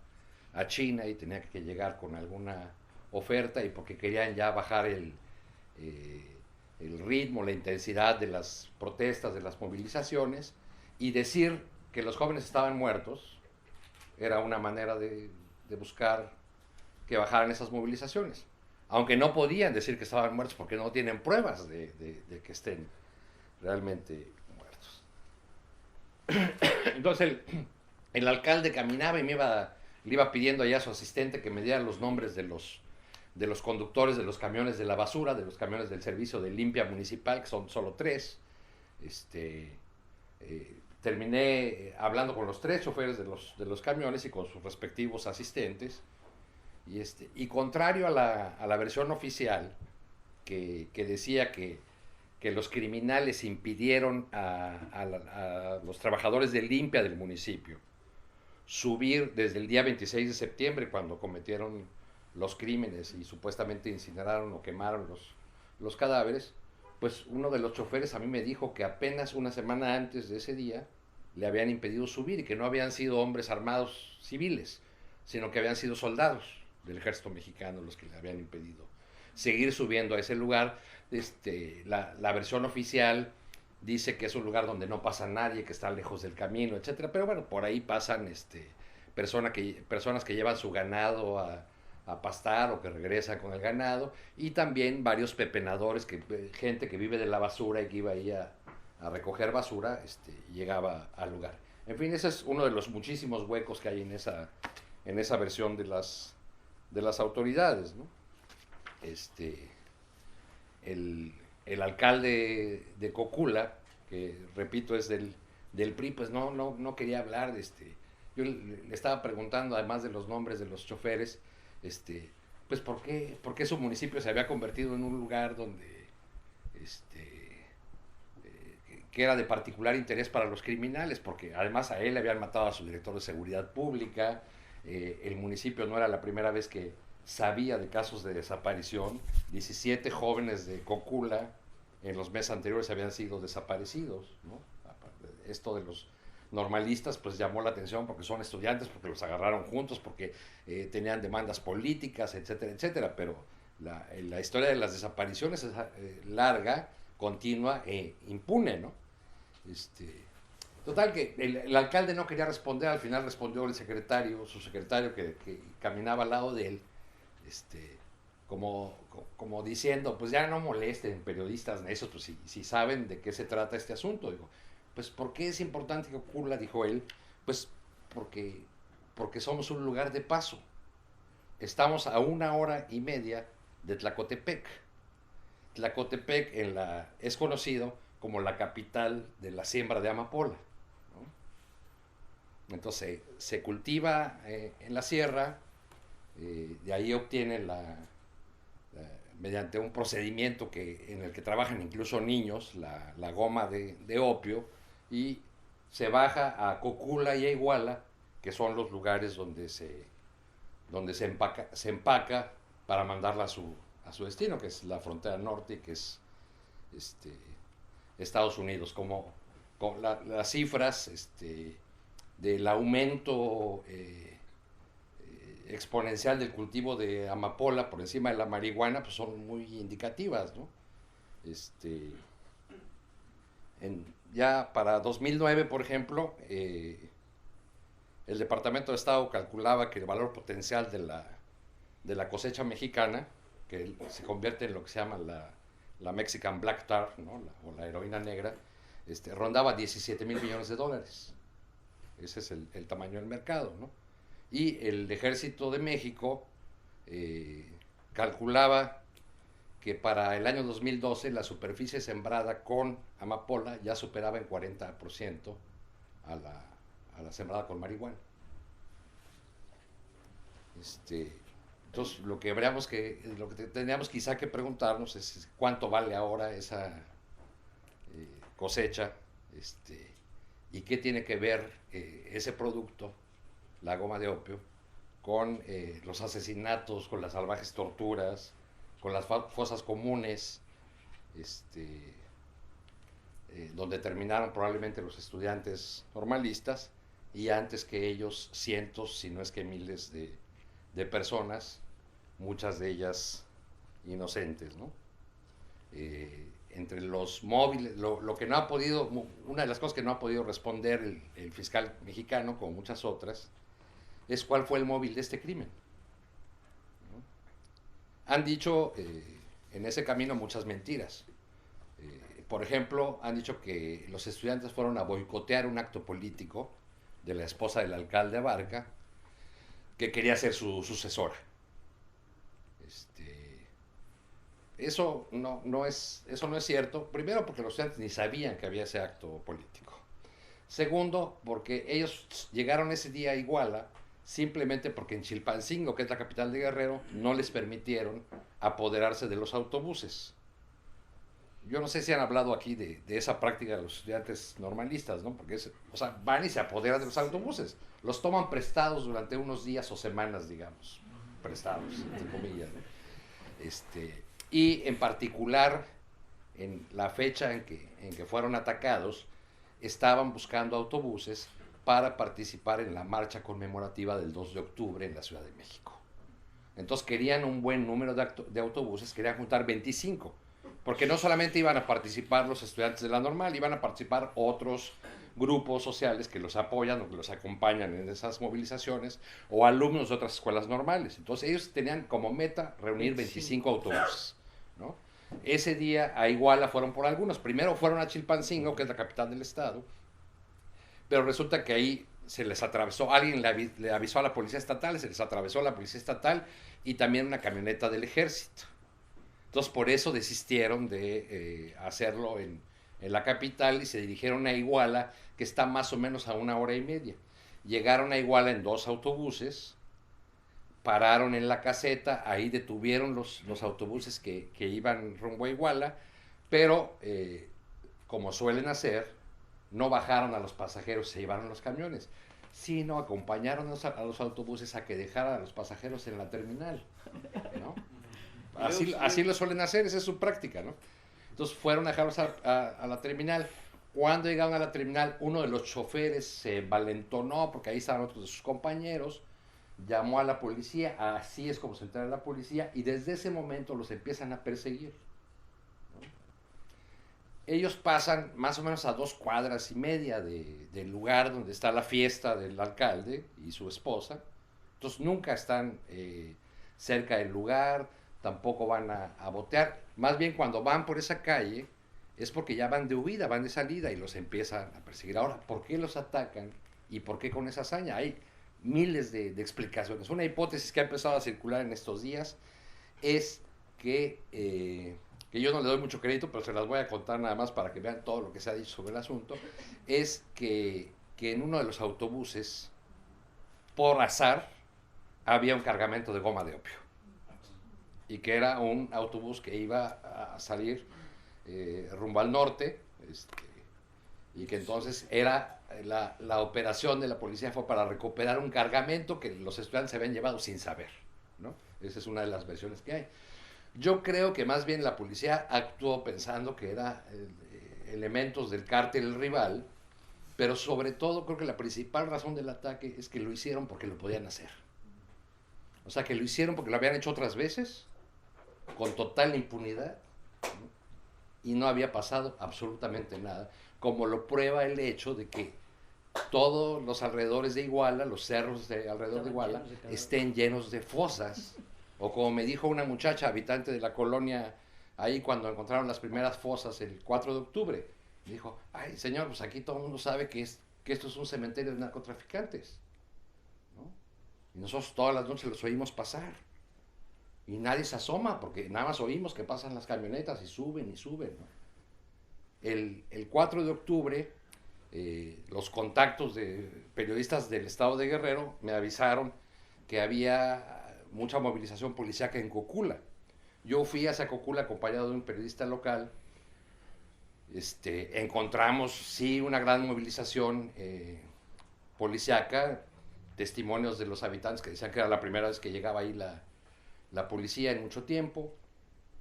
a China y tenía que llegar con alguna oferta, y porque querían ya bajar el ritmo, la intensidad de las protestas, de las movilizaciones, y decir que los jóvenes estaban muertos era una manera de buscar que bajaran esas movilizaciones, aunque no podían decir que estaban muertos porque no tienen pruebas de que estén realmente muertos. Entonces el alcalde caminaba y le iba pidiendo allá a su asistente que me diera los nombres de los conductores de los camiones de la basura, de los camiones del servicio de limpia municipal, que son solo 3. Terminé hablando con los 3 choferes de los camiones y con sus respectivos asistentes, y contrario a la versión oficial que decía que que los criminales impidieron a los trabajadores de limpia del municipio subir desde el día 26 de septiembre, cuando cometieron los crímenes y supuestamente incineraron o quemaron los cadáveres, pues uno de los choferes a mí me dijo que apenas una semana antes de ese día le habían impedido subir, y que no habían sido hombres armados civiles, sino que habían sido soldados del ejército mexicano los que le habían impedido seguir subiendo a ese lugar. La versión oficial dice que es un lugar donde no pasa nadie, que está lejos del camino, etcétera, pero bueno, por ahí pasan personas que llevan su ganado a pastar o que regresan con el ganado, y también varios pepenadores, gente que vive de la basura y que iba ahí a recoger basura, llegaba al lugar. En fin, ese es uno de los muchísimos huecos que hay en esa versión de las autoridades, ¿no? El alcalde de Cocula, que repito es del PRI, pues no quería hablar yo le estaba preguntando, además de los nombres de los choferes, pues por qué su municipio se había convertido en un lugar donde que era de particular interés para los criminales, porque además a él le habían matado a su director de seguridad pública. El municipio no era la primera vez que sabía de casos de desaparición. 17 jóvenes de Cocula en los meses anteriores habían sido desaparecidos, ¿no? Esto de los normalistas pues llamó la atención porque son estudiantes, porque los agarraron juntos, porque tenían demandas políticas, etcétera, etcétera, pero la historia de las desapariciones es larga, continua e impune, ¿no? Total que el alcalde no quería responder, al final respondió su secretario que caminaba al lado de él, como diciendo, pues ya no molesten periodistas necios, pues si saben de qué se trata este asunto. Digo, pues ¿por qué es importante que ocurra? Dijo él, pues porque somos un lugar de paso. Estamos a 1 hora y media de Tlacotepec. Tlacotepec es conocido como la capital de la siembra de amapola, ¿no? Entonces se cultiva en la sierra, de ahí obtienen mediante un procedimiento en el que trabajan incluso niños, la goma de opio, y se baja a Cocula y a Iguala, que son los lugares donde se empaca para mandarla a su destino, que es la frontera norte, que es Estados Unidos. Como las cifras del aumento exponencial del cultivo de amapola por encima de la marihuana, pues son muy indicativas, ¿no? Ya para 2009, por ejemplo, el Departamento de Estado calculaba que el valor potencial de la cosecha mexicana, que se convierte en lo que se llama la Mexican Black Tar, ¿no? o la heroína negra, rondaba 17 mil millones de dólares. Ese es el tamaño del mercado, ¿no? Y el Ejército de México calculaba que para el año 2012 la superficie sembrada con amapola ya superaba en 40% a la sembrada con marihuana. Entonces lo que tendríamos quizá que preguntarnos es cuánto vale ahora esa cosecha, y qué tiene que ver ese producto, la goma de opio, con los asesinatos, con las salvajes torturas, con las fosas comunes, donde terminaron probablemente los estudiantes normalistas, y antes que ellos cientos, si no es que miles de personas, muchas de ellas inocentes, ¿no? Entre los móviles, lo que no ha podido, una de las cosas que no ha podido responder el fiscal mexicano, como muchas otras, es cuál fue el móvil de este crimen, ¿no? Han dicho en ese camino muchas mentiras. Por ejemplo, han dicho que los estudiantes fueron a boicotear un acto político de la esposa del alcalde Abarca, que quería ser su sucesora. Eso no es cierto. Primero, porque los estudiantes ni sabían que había ese acto político. Segundo, porque ellos llegaron ese día a Iguala simplemente porque en Chilpancingo, que es la capital de Guerrero, no les permitieron apoderarse de los autobuses. yo no sé si han hablado aquí de esa práctica de los estudiantes normalistas, ¿no? Porque o sea, van y se apoderan de los autobuses, los toman prestados durante unos días o semanas, digamos, prestados, entre comillas, ¿no? Y en particular, en la fecha en que fueron atacados, estaban buscando autobuses para participar en la marcha conmemorativa del 2 de octubre en la Ciudad de México. Entonces querían un buen número de autobuses, querían juntar 25, porque no solamente iban a participar los estudiantes de la normal, iban a participar otros grupos sociales que los apoyan o que los acompañan en esas movilizaciones, o alumnos de otras escuelas normales. Entonces ellos tenían como meta reunir 25 autobuses, ¿no? Ese día a Iguala fueron por algunos. Primero fueron a Chilpancingo, que es la capital del estado, pero resulta que ahí se les atravesó, alguien le avisó a la policía estatal, se les atravesó la policía estatal y también una camioneta del ejército. Entonces por eso desistieron de hacerlo en la capital y se dirigieron a Iguala, que está más o menos a 1 hora y media. Llegaron a Iguala en 2 autobuses, pararon en la caseta, ahí detuvieron los autobuses que iban rumbo a Iguala, pero como suelen hacer, no bajaron a los pasajeros, se llevaron los camiones, sino acompañaron a los autobuses a que dejaran a los pasajeros en la terminal, ¿no? Así lo suelen hacer, esa es su práctica, ¿no? Entonces fueron a dejarlos a la terminal. Cuando llegaron a la terminal, uno de los choferes se valentonó, porque ahí estaban otros de sus compañeros, llamó a la policía, así es como se entera la policía, y desde ese momento los empiezan a perseguir, ¿no? Ellos pasan más o menos a 2 cuadras y media del lugar donde está la fiesta del alcalde y su esposa, entonces nunca están cerca del lugar, tampoco van a botear, más bien cuando van por esa calle es porque ya van de huida, van de salida y los empiezan a perseguir. Ahora, ¿por qué los atacan y por qué con esa hazaña? Hay miles de explicaciones. Una hipótesis que ha empezado a circular en estos días es que yo no le doy mucho crédito, pero se las voy a contar nada más para que vean todo lo que se ha dicho sobre el asunto, es que en uno de los autobuses, por azar, había un cargamento de goma de opio, y que era un autobús que iba a salir rumbo al norte, y que entonces era la operación de la policía fue para recuperar un cargamento que los estudiantes se habían llevado sin saber, ¿no? Esa es una de las versiones que hay. Yo creo que más bien la policía actuó pensando que eran elementos del cártel rival, pero sobre todo creo que la principal razón del ataque es que lo hicieron porque lo podían hacer. O sea, que lo hicieron porque lo habían hecho otras veces, con total impunidad, ¿no? Y no había pasado absolutamente nada, como lo prueba el hecho de que todos los alrededores de Iguala, los cerros alrededor de Iguala, estén llenos de fosas. O como me dijo una muchacha habitante de la colonia, ahí cuando encontraron las primeras fosas el 4 de octubre, me dijo, ay señor, pues aquí todo el mundo sabe que esto es un cementerio de narcotraficantes, ¿no? Y nosotros todas las noches los oímos pasar. Y nadie se asoma, porque nada más oímos que pasan las camionetas y suben, ¿no? El 4 de octubre, los contactos de periodistas del estado de Guerrero me avisaron que había mucha movilización policíaca en Cocula. Yo fui hacia Cocula acompañado de un periodista local. Encontramos, sí, una gran movilización policíaca, testimonios de los habitantes que decían que era la primera vez que llegaba ahí la policía en mucho tiempo,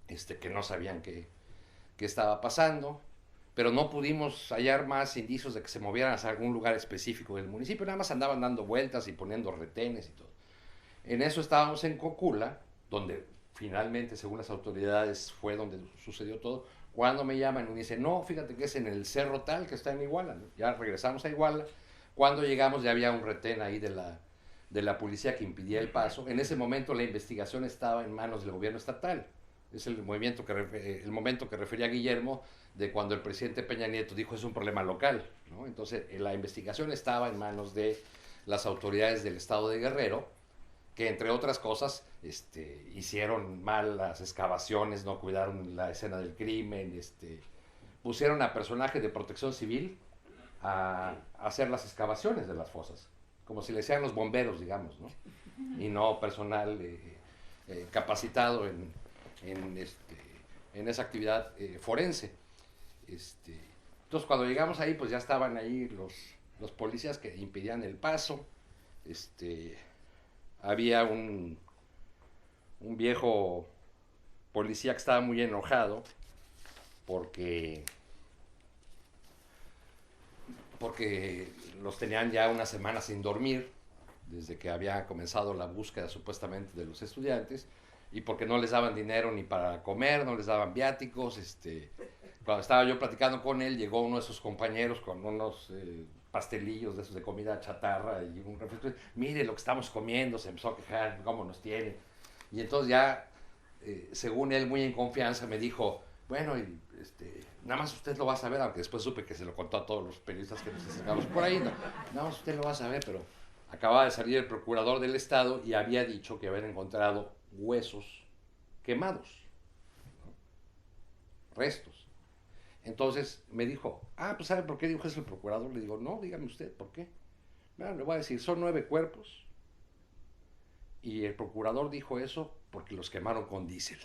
que no sabían qué estaba pasando, pero no pudimos hallar más indicios de que se movieran hacia algún lugar específico del municipio, nada más andaban dando vueltas y poniendo retenes y todo. En eso estábamos en Cocula, donde finalmente, según las autoridades, fue donde sucedió todo, cuando me llaman y me dicen, no, fíjate que es en el cerro tal que está en Iguala, ¿no? Ya regresamos a Iguala, cuando llegamos ya había un retén ahí de la policía que impidía el paso. En ese momento la investigación estaba en manos del gobierno estatal. Es el momento que refería Guillermo de cuando el presidente Peña Nieto dijo es un problema local, ¿no? Entonces la investigación estaba en manos de las autoridades del estado de Guerrero, que entre otras cosas hicieron mal las excavaciones, no cuidaron la escena del crimen, pusieron a personajes de protección civil a hacer las excavaciones de las fosas, como si le hicieran los bomberos, digamos, ¿no? Y no personal capacitado en esa actividad forense. Entonces cuando llegamos ahí, pues ya estaban ahí los policías que impedían el paso. Había un viejo policía que estaba muy enojado porque los tenían ya una semana sin dormir desde que había comenzado la búsqueda supuestamente de los estudiantes, y porque no les daban dinero ni para comer, no les daban viáticos. Cuando estaba yo platicando con él, llegó uno de sus compañeros con unos pastelillos de esos de comida chatarra y un refresco. Mire lo que estamos comiendo, se empezó a quejar, cómo nos tiene. Y entonces ya, según él, muy en confianza, me dijo, bueno, nada más usted lo va a saber, aunque después supe que se lo contó a todos los periodistas que nos acercamos por ahí, nada más usted lo va a saber, pero acababa de salir el procurador del estado y había dicho que habían encontrado huesos quemados, ¿no? Restos. Entonces me dijo, pues ¿sabe por qué dijo eso el procurador? Le digo, no, dígame usted, ¿por qué? Bueno, le voy a decir, son 9 cuerpos y el procurador dijo eso porque los quemaron con diésel.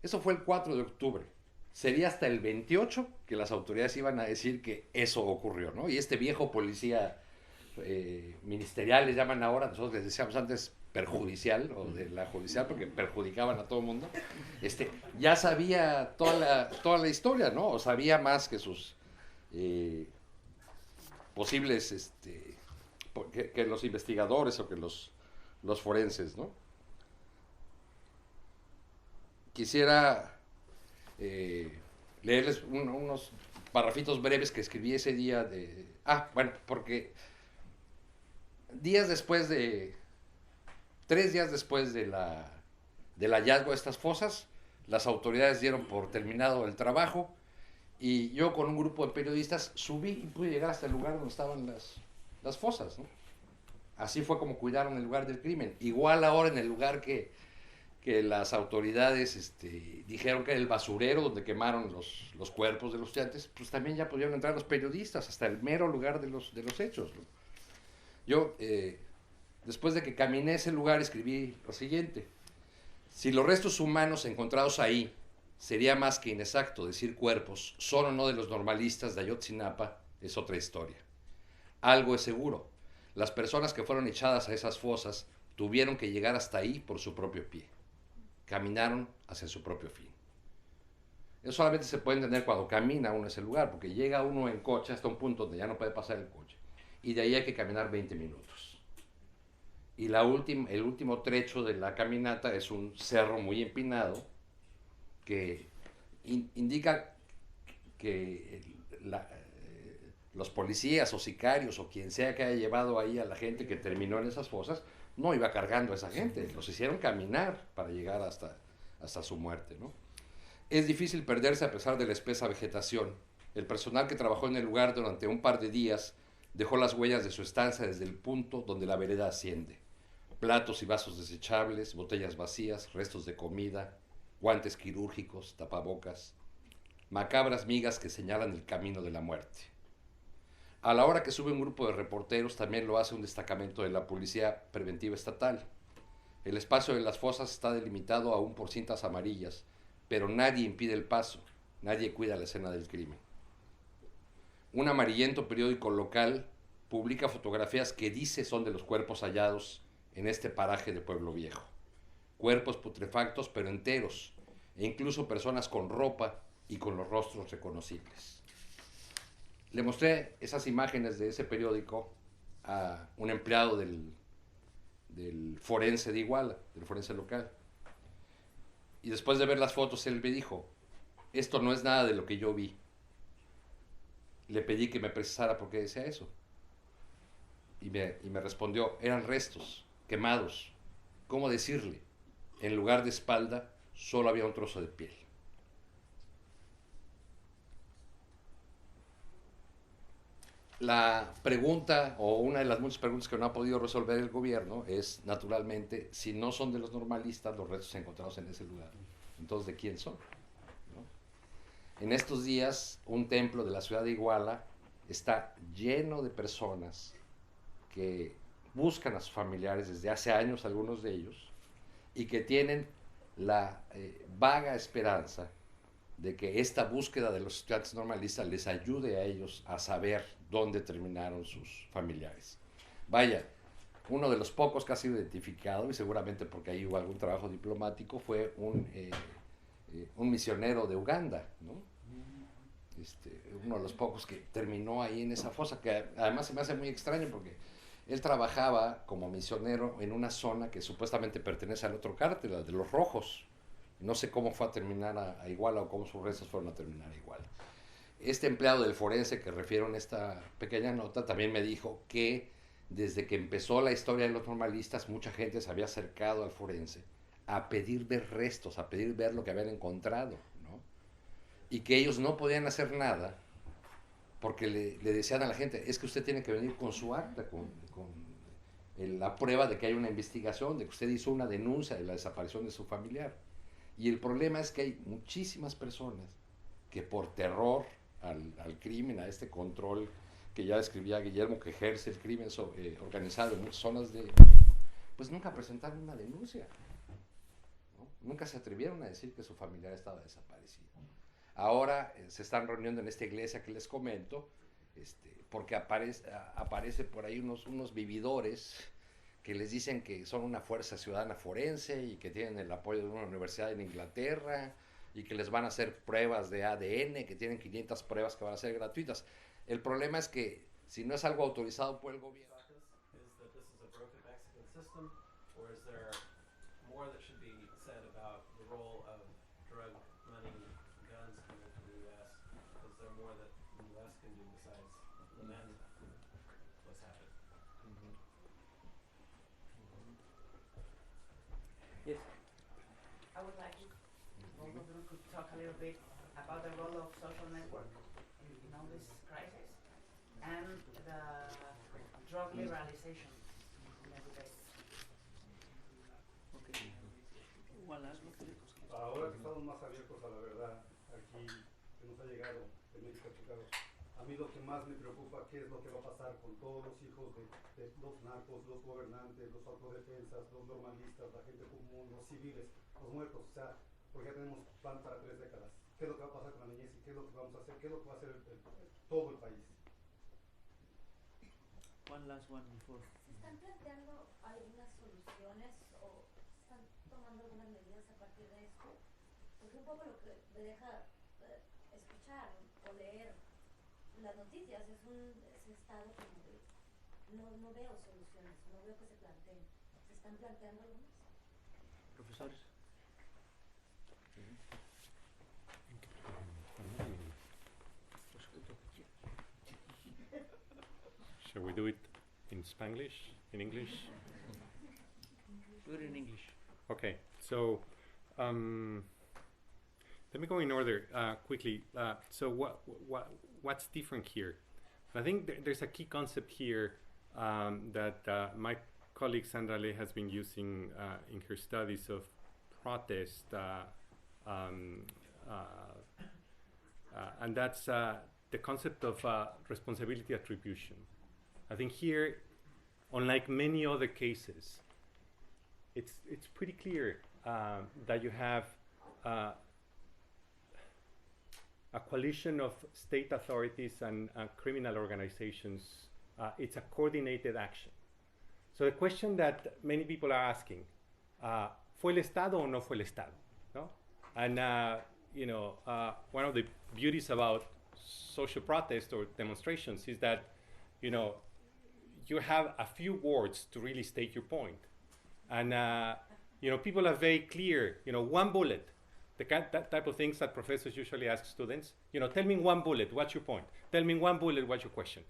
Eso fue el 4 de octubre. Sería hasta el 28 que las autoridades iban a decir que eso ocurrió, ¿no? Y este viejo policía ministerial, les llaman ahora, nosotros les decíamos antes perjudicial, o de la judicial, porque perjudicaban a todo el mundo, ya sabía toda la historia, ¿no? O sabía más que sus posibles, que los investigadores o que los forenses, ¿no? Quisiera leerles unos parrafitos breves que escribí ese día bueno, porque 3 días después del hallazgo de estas fosas, las autoridades dieron por terminado el trabajo y yo con un grupo de periodistas subí y pude llegar hasta el lugar donde estaban las fosas, ¿no? Así fue como cuidaron el lugar del crimen. Igual ahora en el lugar que las autoridades dijeron que era el basurero donde quemaron los cuerpos de los estudiantes, pues también ya pudieron entrar los periodistas hasta el mero lugar de los hechos, ¿no? Yo, después de que caminé ese lugar, escribí lo siguiente: si los restos humanos encontrados ahí, sería más que inexacto decir cuerpos, son o no de los normalistas de Ayotzinapa, es otra historia. Algo es seguro, las personas que fueron echadas a esas fosas tuvieron que llegar hasta ahí por su propio pie. Caminaron hacia su propio fin. Eso solamente se puede entender cuando camina uno a ese lugar, porque llega uno en coche hasta un punto donde ya no puede pasar el coche, y de ahí hay que caminar 20 minutos. Y el último trecho de la caminata es un cerro muy empinado que indica que los policías o sicarios o quien sea que haya llevado ahí a la gente que terminó en esas fosas no iba cargando a esa gente, los hicieron caminar para llegar hasta su muerte, ¿no? Es difícil perderse a pesar de la espesa vegetación. El personal que trabajó en el lugar durante un par de días dejó las huellas de su estancia desde el punto donde la vereda asciende. Platos y vasos desechables, botellas vacías, restos de comida, guantes quirúrgicos, tapabocas, macabras migas que señalan el camino de la muerte. A la hora que sube un grupo de reporteros, también lo hace un destacamento de la Policía Preventiva Estatal. El espacio de las fosas está delimitado aún por cintas amarillas, pero nadie impide el paso, nadie cuida la escena del crimen. Un amarillento periódico local publica fotografías que dice son de los cuerpos hallados en este paraje de Pueblo Viejo. Cuerpos putrefactos pero enteros, e incluso personas con ropa y con los rostros reconocibles. Le mostré esas imágenes de ese periódico a un empleado del forense de Iguala, del forense local. Y después de ver las fotos, él me dijo, esto no es nada de lo que yo vi. Le pedí que me precisara por qué decía eso. Y me respondió, eran restos, quemados. ¿Cómo decirle? En lugar de espalda, solo había un trozo de piel. La pregunta, o una de las muchas preguntas que no ha podido resolver el gobierno es, naturalmente, si no son de los normalistas los restos encontrados en ese lugar, entonces ¿de quién son? ¿No? En estos días, un templo de la ciudad de Iguala está lleno de personas que buscan a sus familiares desde hace años, algunos de ellos, y que tienen la vaga esperanza de que esta búsqueda de los estudiantes normalistas les ayude a ellos a saber dónde terminaron sus familiares. Vaya, uno de los pocos que ha sido identificado, y seguramente porque ahí hubo algún trabajo diplomático, fue un misionero de Uganda, ¿no? Uno de los pocos que terminó ahí en esa fosa, que además se me hace muy extraño porque él trabajaba como misionero en una zona que supuestamente pertenece al otro cártel, al de los rojos. No sé cómo fue a terminar a Iguala o cómo sus restos fueron a terminar a Iguala. Este empleado del forense que refiero en esta pequeña nota también me dijo que desde que empezó la historia de los normalistas, mucha gente se había acercado al forense a pedir ver restos, a pedir ver lo que habían encontrado, ¿no? Y que ellos no podían hacer nada porque le decían a la gente, es que usted tiene que venir con su acta, con la prueba de que hay una investigación, de que usted hizo una denuncia de la desaparición de su familiar. Y el problema es que hay muchísimas personas que por terror al crimen, a este control que ya describía Guillermo, que ejerce el crimen organizado en muchas zonas pues nunca presentaron una denuncia, ¿no? Nunca se atrevieron a decir que su familiar estaba desaparecido. Ahora se están reuniendo en esta iglesia que les comento, porque aparece por ahí unos vividores que les dicen que son una fuerza ciudadana forense y que tienen el apoyo de una universidad en Inglaterra y que les van a hacer pruebas de ADN, que tienen 500 pruebas que van a ser gratuitas. El problema es que si no es algo autorizado por el gobierno... Yes. I would like if both of them could talk a little bit about the role of social network in all this crisis and the drug liberalization in every day. Okay. One last one. Ahora que estamos más abiertos a la verdad, aquí que nos ha llegado de México a Chicago, a mí lo que más me preocupa, qué es lo que va a pasar con todos los hijos de los narcos, los gobernantes, los autodefensas, los normalistas, la gente común, los civiles, los muertos, o sea, porque ya tenemos plan para 3 décadas. ¿Qué es lo que va a pasar con la niñez y qué es lo que vamos a hacer? ¿Qué es lo que va a hacer todo el país? One last one before. ¿Se están planteando algunas soluciones o están tomando algunas medidas a partir de esto? Porque un poco lo que me deja escuchar o leer las noticias es un estado como de no veo soluciones, no veo que se planteen. ¿Se están planteando algunas? Profesores. Shall we do it in Spanglish, in English? Do it in English. Okay, so let me go in order quickly. So what's different here? I think there's a key concept here that my colleague Sandra Le has been using in her studies of protest, and that's the concept of responsibility attribution. I think here, unlike many other cases, it's pretty clear that you have a coalition of state authorities and criminal organizations. It's a coordinated action. So the question that many people are asking, ¿fue el Estado o no fue el Estado? ¿No? And one of the beauties about social protest or demonstrations is that, you have a few words to really state your point. And, people are very clear, one bullet. That type of things that professors usually ask students. Tell me in one bullet, what's your point? Tell me in one bullet, what's your question?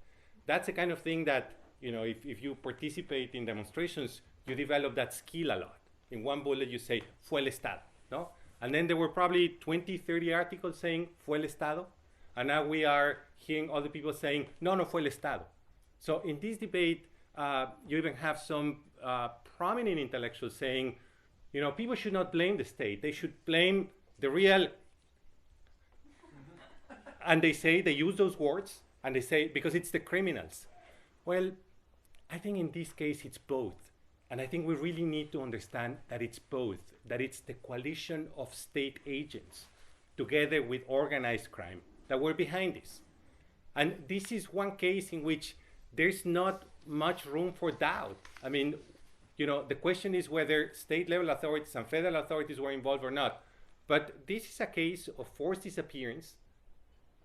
That's the kind of thing that, if you participate in demonstrations, you develop that skill a lot. In one bullet, you say, fue el Estado, no? And then there were probably 20, 30 articles saying, fue el Estado. And now we are hearing other people saying, no, fue el Estado. So in this debate, you even have some prominent intellectuals saying, people should not blame the state. They should blame the real. And they use those words, and they say, because it's the criminals. Well, I think in this case, it's both. And I think we really need to understand that it's both. that it's the coalition of state agents together with organized crime that were behind this. And this is one case in which there's not much room for doubt. I mean, you know, the question is whether state level authorities and federal authorities were involved or not. But this is a case of forced disappearance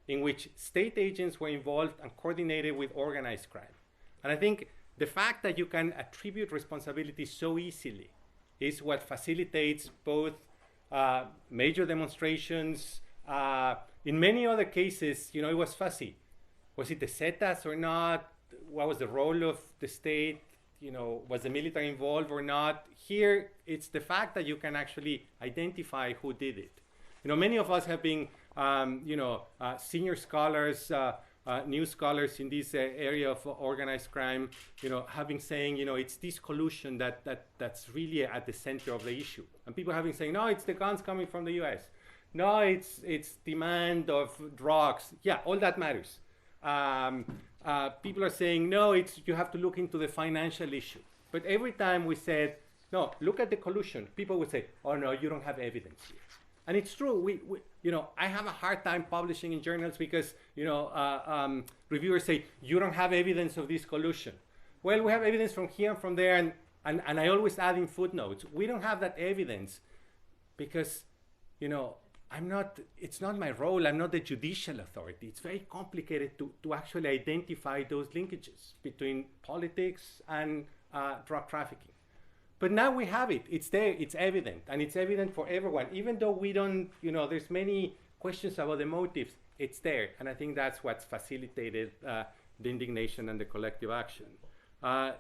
in which state agents were involved and coordinated with organized crime. And I think the fact that you can attribute responsibility so easily is what facilitates both major demonstrations. In many other cases, you know, it was fuzzy. Was it the Zetas or not? What was the role of the state? You know, was the military involved or not? Here, it's the fact that you can actually identify who did it. You know, many of us have been, senior scholars, new scholars in this area of organized crime, you know, having saying, you know, it's this collusion that's really at the center of the issue. And people have been saying, no, it's the guns coming from the US. No, it's demand of drugs. Yeah, all that matters. People are saying, no, you have to look into the financial issue. But every time we said, no, look at the collusion, people would say, oh, no, you don't have evidence here. And it's true. We you know, I have a hard time publishing in journals because, you know, reviewers say, you don't have evidence of this collusion. Well, we have evidence from here and from there, and I always add in footnotes. We don't have that evidence because, you know, it's not my role. I'm not the judicial authority. It's very complicated to actually identify those linkages between politics and drug trafficking. But now we have it. It's there. It's evident. And it's evident for everyone. Even though we don't, you know, there's many questions about the motives, it's there. And I think that's what's facilitated the indignation and the collective action.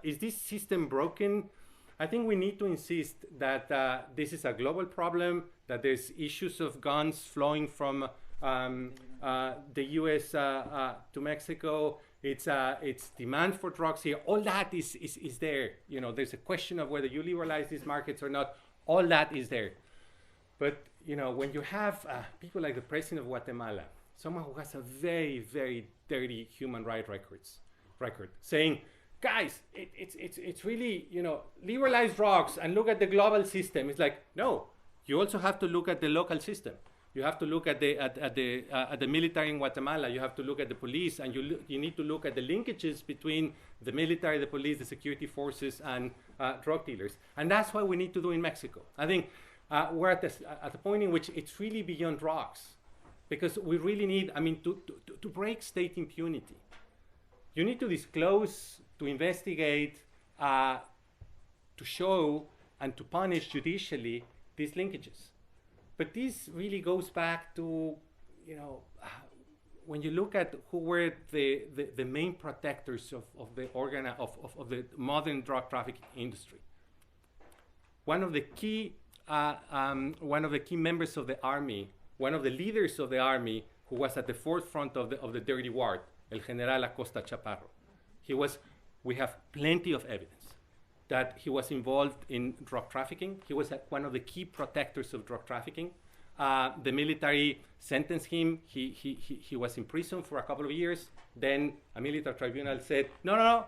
Is this system broken? I think we need to insist that this is a global problem, that there's issues of guns flowing from the US to Mexico. It's demand for drugs here. All that is there. You know, there's a question of whether you liberalize these markets or not. All that is there. But, you know, when you have people like the president of Guatemala, someone who has a very, very dirty human rights record, saying, guys, it's really, you know, liberalize drugs and look at the global system. It's like, no, you also have to look at the local system. You have to look at the military in Guatemala. You have to look at the police, and you need to look at the linkages between the military, the police, the security forces, and drug dealers. And that's what we need to do in Mexico. I think we're at the point in which it's really beyond drugs, because we really need, I mean, to break state impunity. You need to disclose, to investigate, to show, and to punish judicially these linkages. But this really goes back to, you know, when you look at who were the main protectors of the modern drug trafficking industry. One of the key members of the army, one of the leaders of the army, who was at the forefront of the dirty war, El General Acosta Chaparro. We have plenty of evidence that he was involved in drug trafficking. He was one of the key protectors of drug trafficking. The military sentenced him. He was in prison for a couple of years. Then a military tribunal said, no,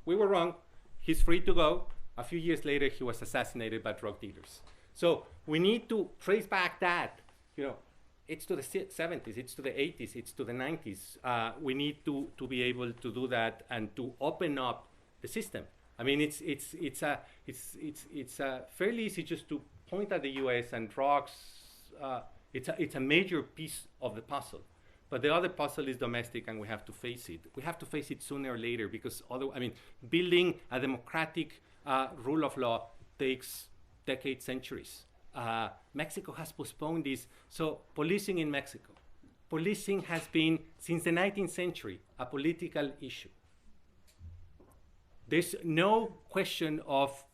we were wrong. He's free to go. A few years later, he was assassinated by drug dealers. So we need to trace back that, you know, it's to the 70s, it's to the 80s, it's to the 90s. We need to be able to do that and to open up the system. I mean, it's fairly easy just to point at the U.S. and drugs. It's a major piece of the puzzle, but the other puzzle is domestic, and we have to face it. We have to face it sooner or later, because building a democratic rule of law takes decades, centuries. Mexico has postponed this. So policing in Mexico. Policing has been, since the 19th century, a political issue. There's no question of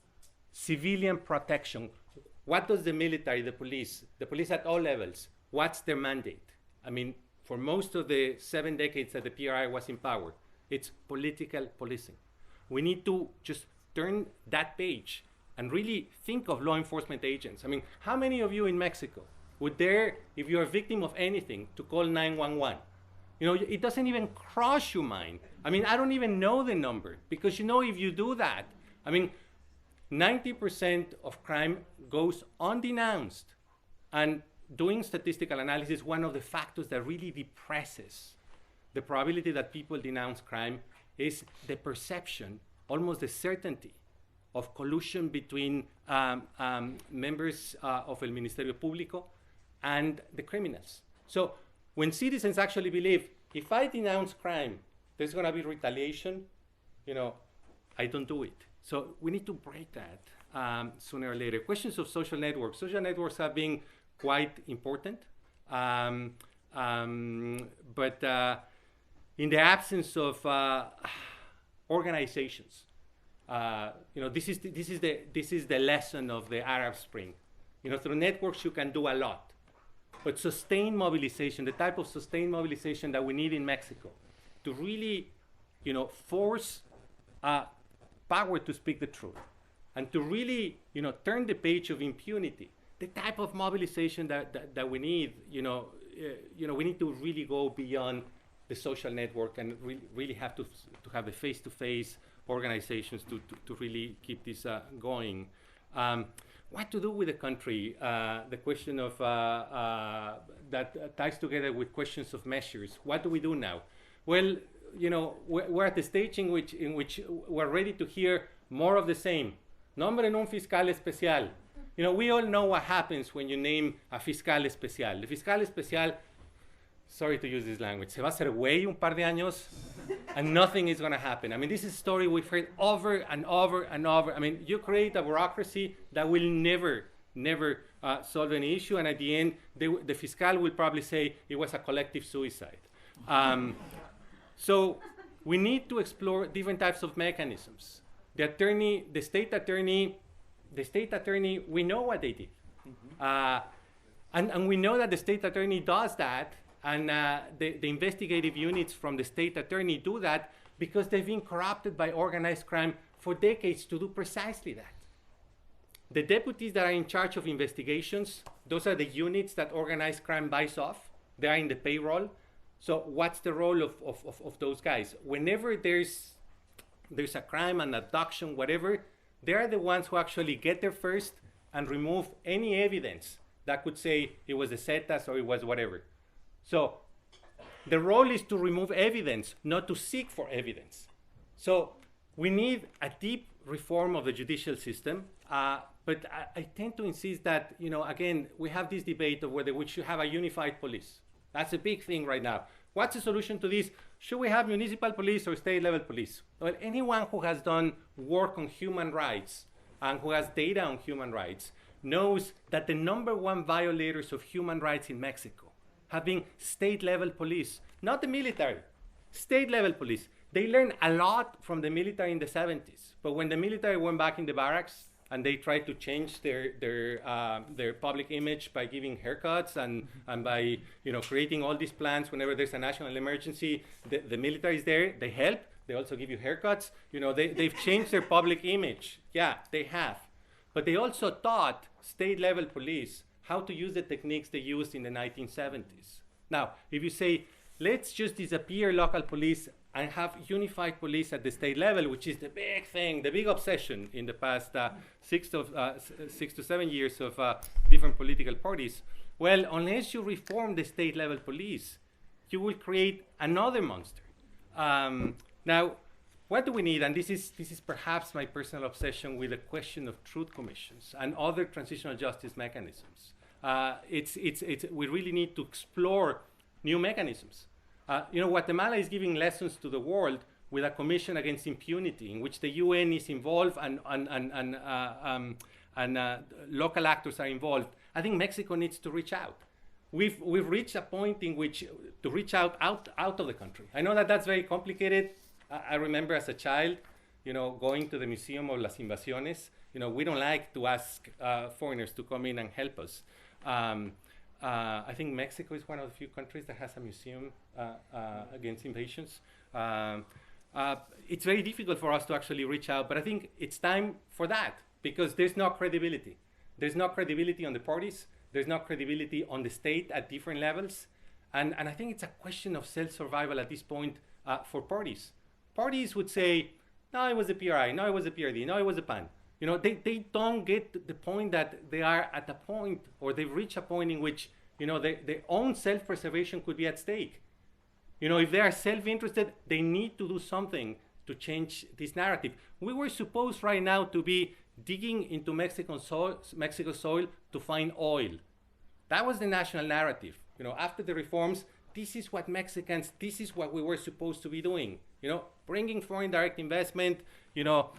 civilian protection. What does the military, the police at all levels, what's their mandate? I mean, for most of the 7 decades that the PRI was in power, it's political policing. We need to just turn that page and really think of law enforcement agents. I mean, how many of you in Mexico would dare, if you're a victim of anything, to call 911? You know, it doesn't even cross your mind. I mean, I don't even know the number, because, you know, if you do that, I mean, 90% of crime goes undenounced. And doing statistical analysis, one of the factors that really depresses the probability that people denounce crime is the perception, almost the certainty, of collusion between members of El Ministerio Público and the criminals. So when citizens actually believe, if I denounce crime, there's going to be retaliation, I don't do it. So we need to break that sooner or later. Questions of social networks. Social networks have been quite important, but in the absence of organizations, this is the lesson of the Arab Spring. Through networks you can do a lot, but sustained mobilization, the type of sustained mobilization that we need in Mexico, to really, force power to speak the truth, and to really, turn the page of impunity. The type of mobilization that we need, we need to really go beyond the social network and really have to have the face-to-face organizations to really keep this going. What to do with the country? The question of that ties together with questions of measures. What do we do now? Well, we're at the stage in which we're ready to hear more of the same. Nombren un fiscal especial. We all know what happens when you name a fiscal especial. The fiscal especial, sorry to use this language, se va a hacer güey un par de años and nothing is going to happen. I mean, this is a story we've heard over and over and over. I mean, you create a bureaucracy that will never solve any issue, and at the end, the fiscal will probably say it was a collective suicide. So we need to explore different types of mechanisms. The attorney, the state attorney, we know what they did. And we know that the state attorney does that, and the investigative units from the state attorney do that because they've been corrupted by organized crime for decades to do precisely that. The deputies that are in charge of investigations, those are the units that organized crime buys off. They are in the payroll. So what's the role of those guys? Whenever there's a crime, an abduction, whatever, they're the ones who actually get there first and remove any evidence that could say it was the Zetas or it was whatever. So the role is to remove evidence, not to seek for evidence. So we need a deep reform of the judicial system, but I tend to insist that, again, we have this debate of whether we should have a unified police. That's a big thing right now. What's the solution to this? Should we have municipal police or state-level police? Well, anyone who has done work on human rights and who has data on human rights knows that the #1 violators of human rights in Mexico have been state-level police, not the military, state-level police. They learned a lot from the military in the 70s, but when the military went back in the barracks and they tried to change their public image by giving haircuts and by creating all these plans whenever there's a national emergency, the military is there, they help, they also give you haircuts. They've changed their public image. Yeah, they have. But they also taught state-level police how to use the techniques they used in the 1970s. Now, if you say, let's just disappear local police and have unified police at the state level, which is the big thing, the big obsession in the past 6 to 7 years of different political parties. Well, unless you reform the state level police, you will create another monster. Now, what do we need? And this is perhaps my personal obsession with the question of truth commissions and other transitional justice mechanisms. We really need to explore new mechanisms. Guatemala is giving lessons to the world with a commission against impunity, in which the UN is involved and local actors are involved. I think Mexico needs to reach out. We've reached a point in which to reach out of the country. I know that that's very complicated. I remember as a child, going to the Museum of las Invasiones. We don't like to ask foreigners to come in and help us. I think Mexico is one of the few countries that has a museum against invasions. It's very difficult for us to actually reach out, but I think it's time for that, because there's no credibility. There's no credibility on the parties. There's no credibility on the state at different levels. And I think it's a question of self-survival at this point for parties. Parties would say, no, it was the PRI, no, it was the PRD, no, it was the PAN. You know, they don't get the point that they are at a point, or they've reached a point in which, you know, their own self-preservation could be at stake. You know, if they are self-interested, they need to do something to change this narrative. We were supposed right now to be digging into Mexico soil to find oil. That was the national narrative. You know, after the reforms, this is what we were supposed to be doing. You know, bringing foreign direct investment, you know,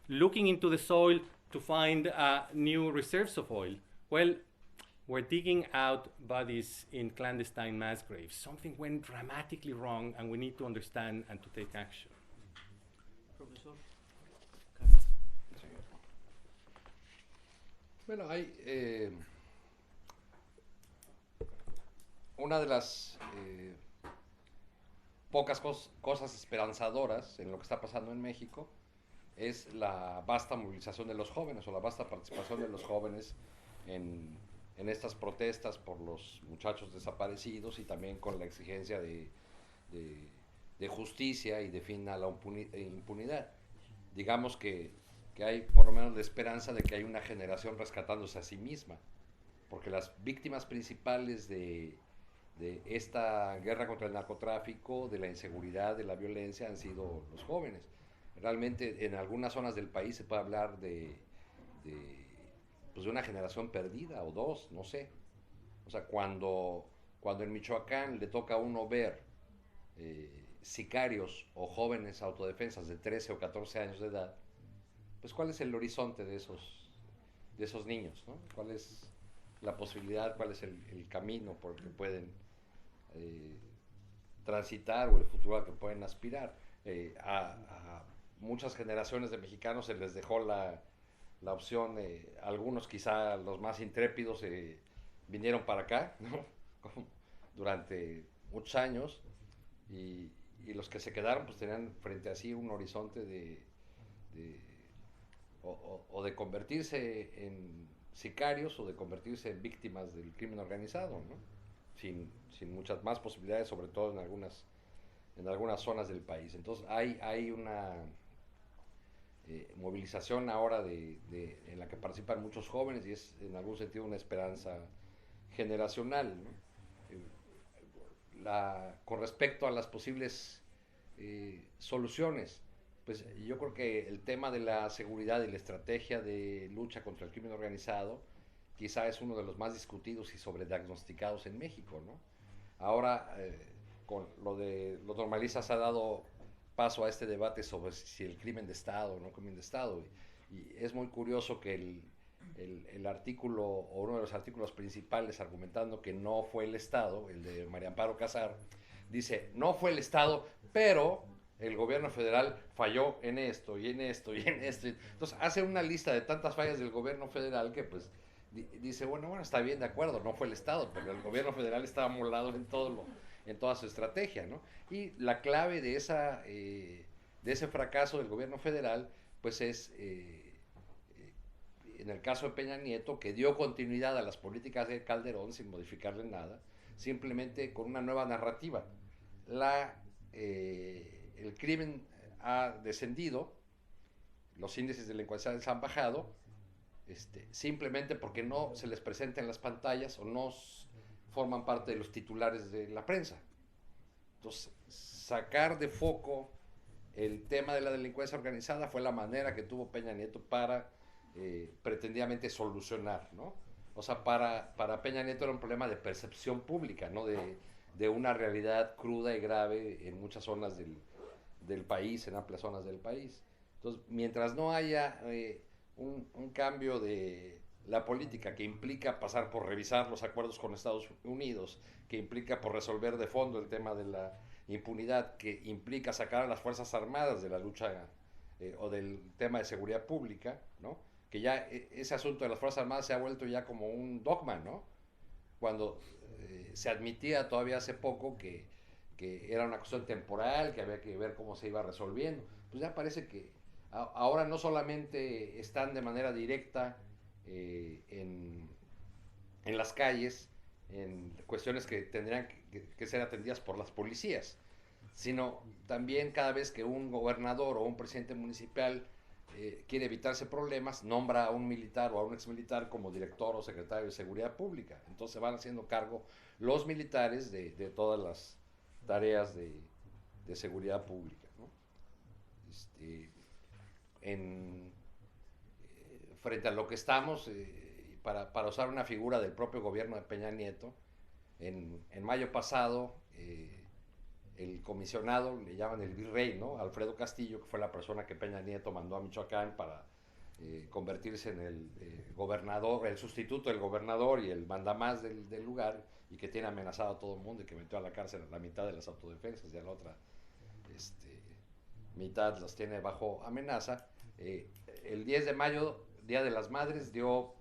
looking into the soil to find new reserves of oil. Well, we're digging out bodies in clandestine mass graves. Something went dramatically wrong, and we need to understand and to take action. Profesor. Bueno, hay una de las pocas cosas esperanzadoras en lo que está pasando en México es la vasta movilización de los jóvenes, o la vasta participación de los jóvenes en estas protestas por los muchachos desaparecidos, y también con la exigencia de justicia y de fin a la impunidad. Digamos que hay por lo menos la esperanza de que hay una generación rescatándose a sí misma, porque las víctimas principales de esta guerra contra el narcotráfico, de la inseguridad, de la violencia, han sido los jóvenes. Realmente en algunas zonas del país se puede hablar de una generación perdida, o dos, no sé. O sea, cuando en Michoacán le toca a uno ver sicarios o jóvenes autodefensas de 13 o 14 años de edad, pues ¿cuál es el horizonte de esos niños, ¿no? ¿Cuál es la posibilidad, cuál es el camino por el que pueden transitar, o el futuro al que pueden aspirar? A muchas generaciones de mexicanos se les dejó la opción, algunos quizá los más intrépidos vinieron para acá, ¿no? Durante muchos años, y los que se quedaron pues tenían frente a sí un horizonte de convertirse en sicarios, o de convertirse en víctimas del crimen organizado, ¿no? Sin muchas más posibilidades, sobre todo en algunas zonas del país. Entonces hay una movilización ahora en la que participan muchos jóvenes, y es en algún sentido una esperanza generacional, ¿no? Con respecto a las posibles soluciones, pues yo creo que el tema de la seguridad y la estrategia de lucha contra el crimen organizado quizá es uno de los más discutidos y sobrediagnosticados en México, ¿no? Ahora, con lo de los normalistas ha dado paso a este debate sobre si el crimen de Estado o no crimen de Estado, y es muy curioso que el artículo, o uno de los artículos principales argumentando que no fue el Estado, el de María Amparo Casar, dice, no fue el Estado, pero el gobierno federal falló en esto, y en esto, y en esto. Entonces hace una lista de tantas fallas del gobierno federal que pues dice, bueno, está bien, de acuerdo, no fue el Estado, pero el gobierno federal estaba molado en toda su estrategia, ¿no? Y la clave de ese fracaso del gobierno federal, pues es, en el caso de Peña Nieto, que dio continuidad a las políticas de Calderón sin modificarle nada, simplemente con una nueva narrativa. El crimen ha descendido, los índices delincuenciales han bajado, simplemente porque no se les presenta en las pantallas, o no forman parte de los titulares de la prensa. Entonces, sacar de foco el tema de la delincuencia organizada fue la manera que tuvo Peña Nieto para pretendidamente solucionar, ¿no? O sea, para Peña Nieto era un problema de percepción pública, ¿no? De una realidad cruda y grave en muchas zonas del país, en amplias zonas del país. Entonces, mientras no haya un cambio de la política que implica pasar por revisar los acuerdos con Estados Unidos, que implica por resolver de fondo el tema de la impunidad, que implica sacar a las Fuerzas Armadas de la lucha o del tema de seguridad pública, ¿no? Que ya ese asunto de las Fuerzas Armadas se ha vuelto ya como un dogma, ¿no? Cuando se admitía todavía hace poco que era una cuestión temporal, que había que ver cómo se iba resolviendo. Pues ya parece que ahora no solamente están de manera directa en las calles, en cuestiones que tendrían que ser atendidas por las policías, sino también cada vez que un gobernador o un presidente municipal quiere evitarse problemas, nombra a un militar o a un exmilitar como director o secretario de Seguridad Pública. Entonces van haciendo cargo los militares de todas las tareas de seguridad pública, ¿no? Frente a lo que estamos, para usar una figura del propio gobierno de Peña Nieto, en mayo pasado, el comisionado, le llaman el virrey, ¿no? Alfredo Castillo, que fue la persona que Peña Nieto mandó a Michoacán para convertirse en el gobernador, el sustituto del gobernador y el mandamás del lugar, y que tiene amenazado a todo el mundo y que metió a la cárcel a la mitad de las autodefensas y a la otra mitad las tiene bajo amenaza. El 10 de mayo, Día de las Madres, dio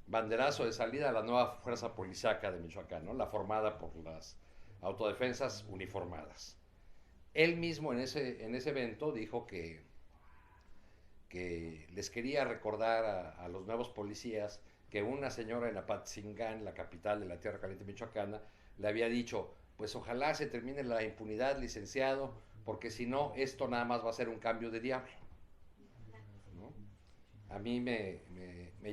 banderazo de salida a la nueva fuerza policíaca de Michoacán, ¿no? La formada por las autodefensas uniformadas. Él mismo en ese evento dijo que les quería recordar a los nuevos policías que una señora en Apatzingán, la capital de la Tierra Caliente michoacana, le había dicho, pues ojalá se termine la impunidad, licenciado, porque si no, esto nada más va a ser un cambio de diablo, ¿no? A mí me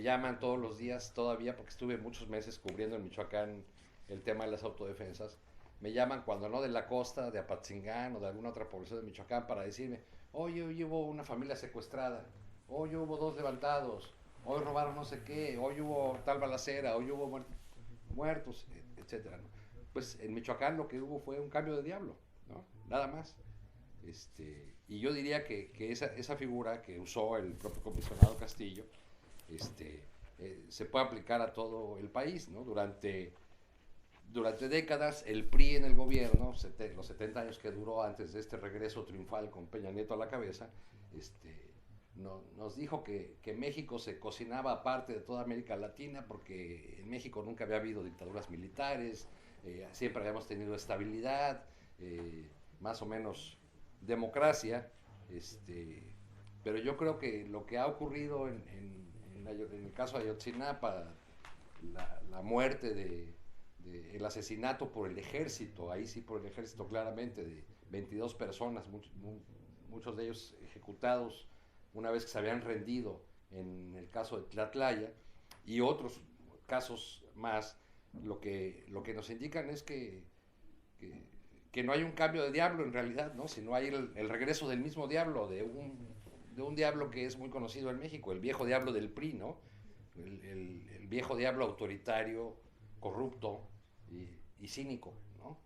llaman todos los días todavía, porque estuve muchos meses cubriendo en Michoacán el tema de las autodefensas. Me llaman cuando no de la costa, de Apatzingán o de alguna otra población de Michoacán para decirme, oye, hoy hubo una familia secuestrada, hoy hubo 2 levantados, hoy robaron no sé qué, hoy hubo tal balacera, hoy hubo muertos, etcétera, ¿no? Pues en Michoacán lo que hubo fue un cambio de diablo, ¿no? Nada más. Y yo diría que esa figura que usó el propio comisionado Castillo se puede aplicar a todo el país, ¿no? Durante décadas el PRI en el gobierno, los 70 años que duró antes de este regreso triunfal con Peña Nieto a la cabeza, nos dijo que México se cocinaba aparte de toda América Latina porque en México nunca había habido dictaduras militares, siempre habíamos tenido estabilidad, más o menos democracia, pero yo creo que lo que ha ocurrido en el caso de Ayotzinapa, la muerte el asesinato por el ejército, ahí sí por el ejército claramente, de 22 personas, muchos de ellos ejecutados una vez que se habían rendido en el caso de Tlatlaya, y otros casos más, lo que nos indican es que no hay un cambio de diablo en realidad, ¿no? Sino hay el regreso del mismo diablo, de un diablo que es muy conocido en México, el viejo diablo del PRI, ¿no? El viejo diablo autoritario, corrupto y cínico, ¿no?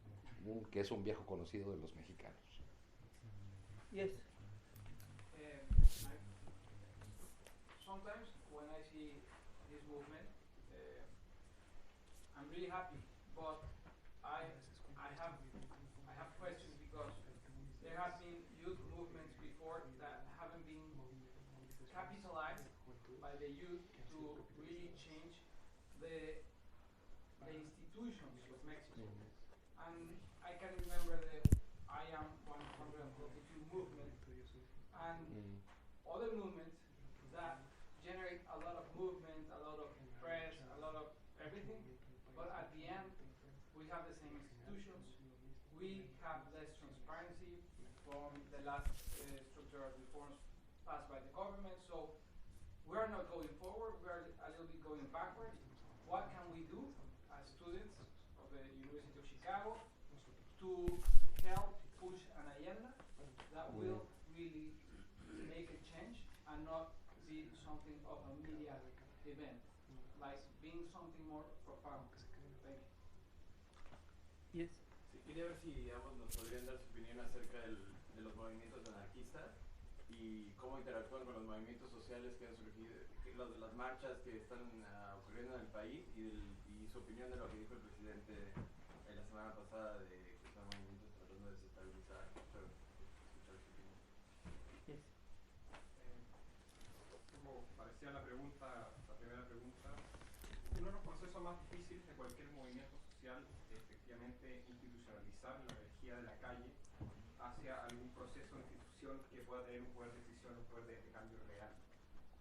Que es un viejo conocido de los mexicanos. Yes. Sometimes when I see this movement, I'm really happy, but I have questions because there have been youth movements before that haven't been capitalized by the youth to really change the institutions of Mexico. And I can remember the I Am 142 movement and other movements that generate a lot of movement, a lot of press, a lot of everything, but at the end we have the same institutions, we have less transparency from the last structural reforms passed by the government, so we are not going forward, we are a little bit going backwards. What can we do as students of the University of Chicago to help push an agenda that will really make a change and not be something of a media event, like being something more profound? Thank you. Yes. Sí, quería ver si ambos nos podrían dar su opinión acerca de los movimientos anarquistas y cómo interactúan con los movimientos sociales que han surgido, las marchas que están ocurriendo en el país y su opinión de lo que dijo el presidente la semana pasada de que son movimientos tratando de desestabilizar. Escuchar su opinión. Yes. Como parecía la primera pregunta, uno de los procesos más difíciles de cualquier movimiento social es efectivamente institucionalizar la energía de la calle hacia algún proceso o institución que pueda tener un poder de decisión, un poder de cambio real.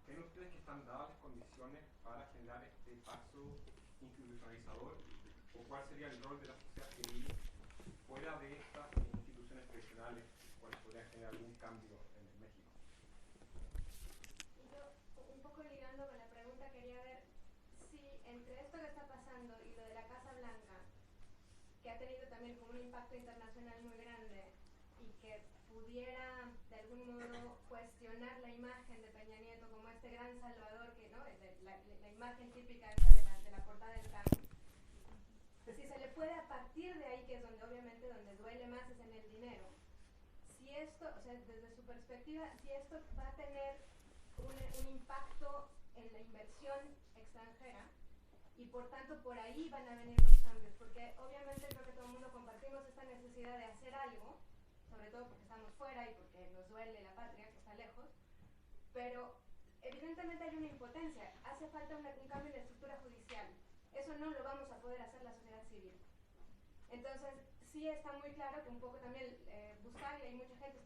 ¿Creen ustedes que están dadas las condiciones para generar este paso institucionalizador? ¿O cuál sería el rol de la sociedad civil fuera de estas instituciones tradicionales, cuáles podrían generar algún cambio en México? poco ligando con la pregunta, quería ver si entre esto que está pasando y lo de la Casa Blanca, que ha tenido también como un impacto internacional muy grande y que pudiera de algún modo cuestionar la imagen de Peña Nieto como este gran salvador, que no, la imagen típica esa de la portada del carro, si se le puede a partir de ahí, que es donde obviamente donde duele más es en el dinero, si esto, o sea, desde su perspectiva, si esto va a tener un impacto en la inversión extranjera y por tanto por ahí van a venir los cambios, porque obviamente creo que todo el mundo compartimos esta necesidad de hacer algo, sobre todo porque estamos fuera y porque nos duele la patria que está lejos, pero evidentemente hay una impotencia, hace falta un cambio en la estructura judicial, eso no lo vamos a poder hacer la sociedad civil. Entonces sí está muy claro que un poco también buscar, y hay mucha gente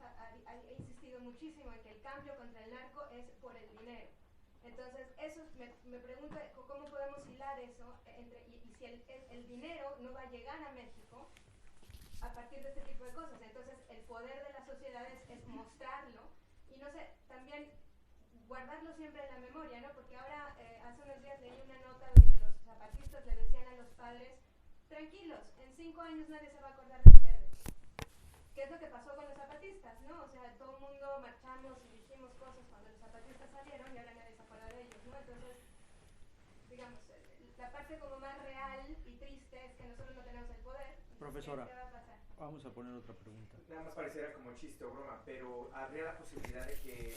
ha insistido muchísimo en que el cambio contra el narco es por el dinero. Entonces eso me pregunto cómo podemos hilar eso y si el dinero no va a llegar a México a partir de este tipo de cosas. Entonces el poder de las sociedades es mostrarlo y no sé, también guardarlo siempre en la memoria, ¿no? Porque ahora hace unos días leí una nota donde los zapatistas le decían a los padres: tranquilos, en 5 años nadie se va a acordar de ustedes. ¿Qué es lo que pasó con los zapatistas, no? O sea, todo el mundo marchamos y dijimos cosas cuando los zapatistas salieron y ahora nadie se acuerda de ellos, ¿no? Entonces, digamos, la parte como más real y triste es que nosotros no tenemos el poder. Profesora, ¿qué va a pasar? vamos a poner otra pregunta. Nada más pareciera como chiste o broma, pero ¿habría la posibilidad de que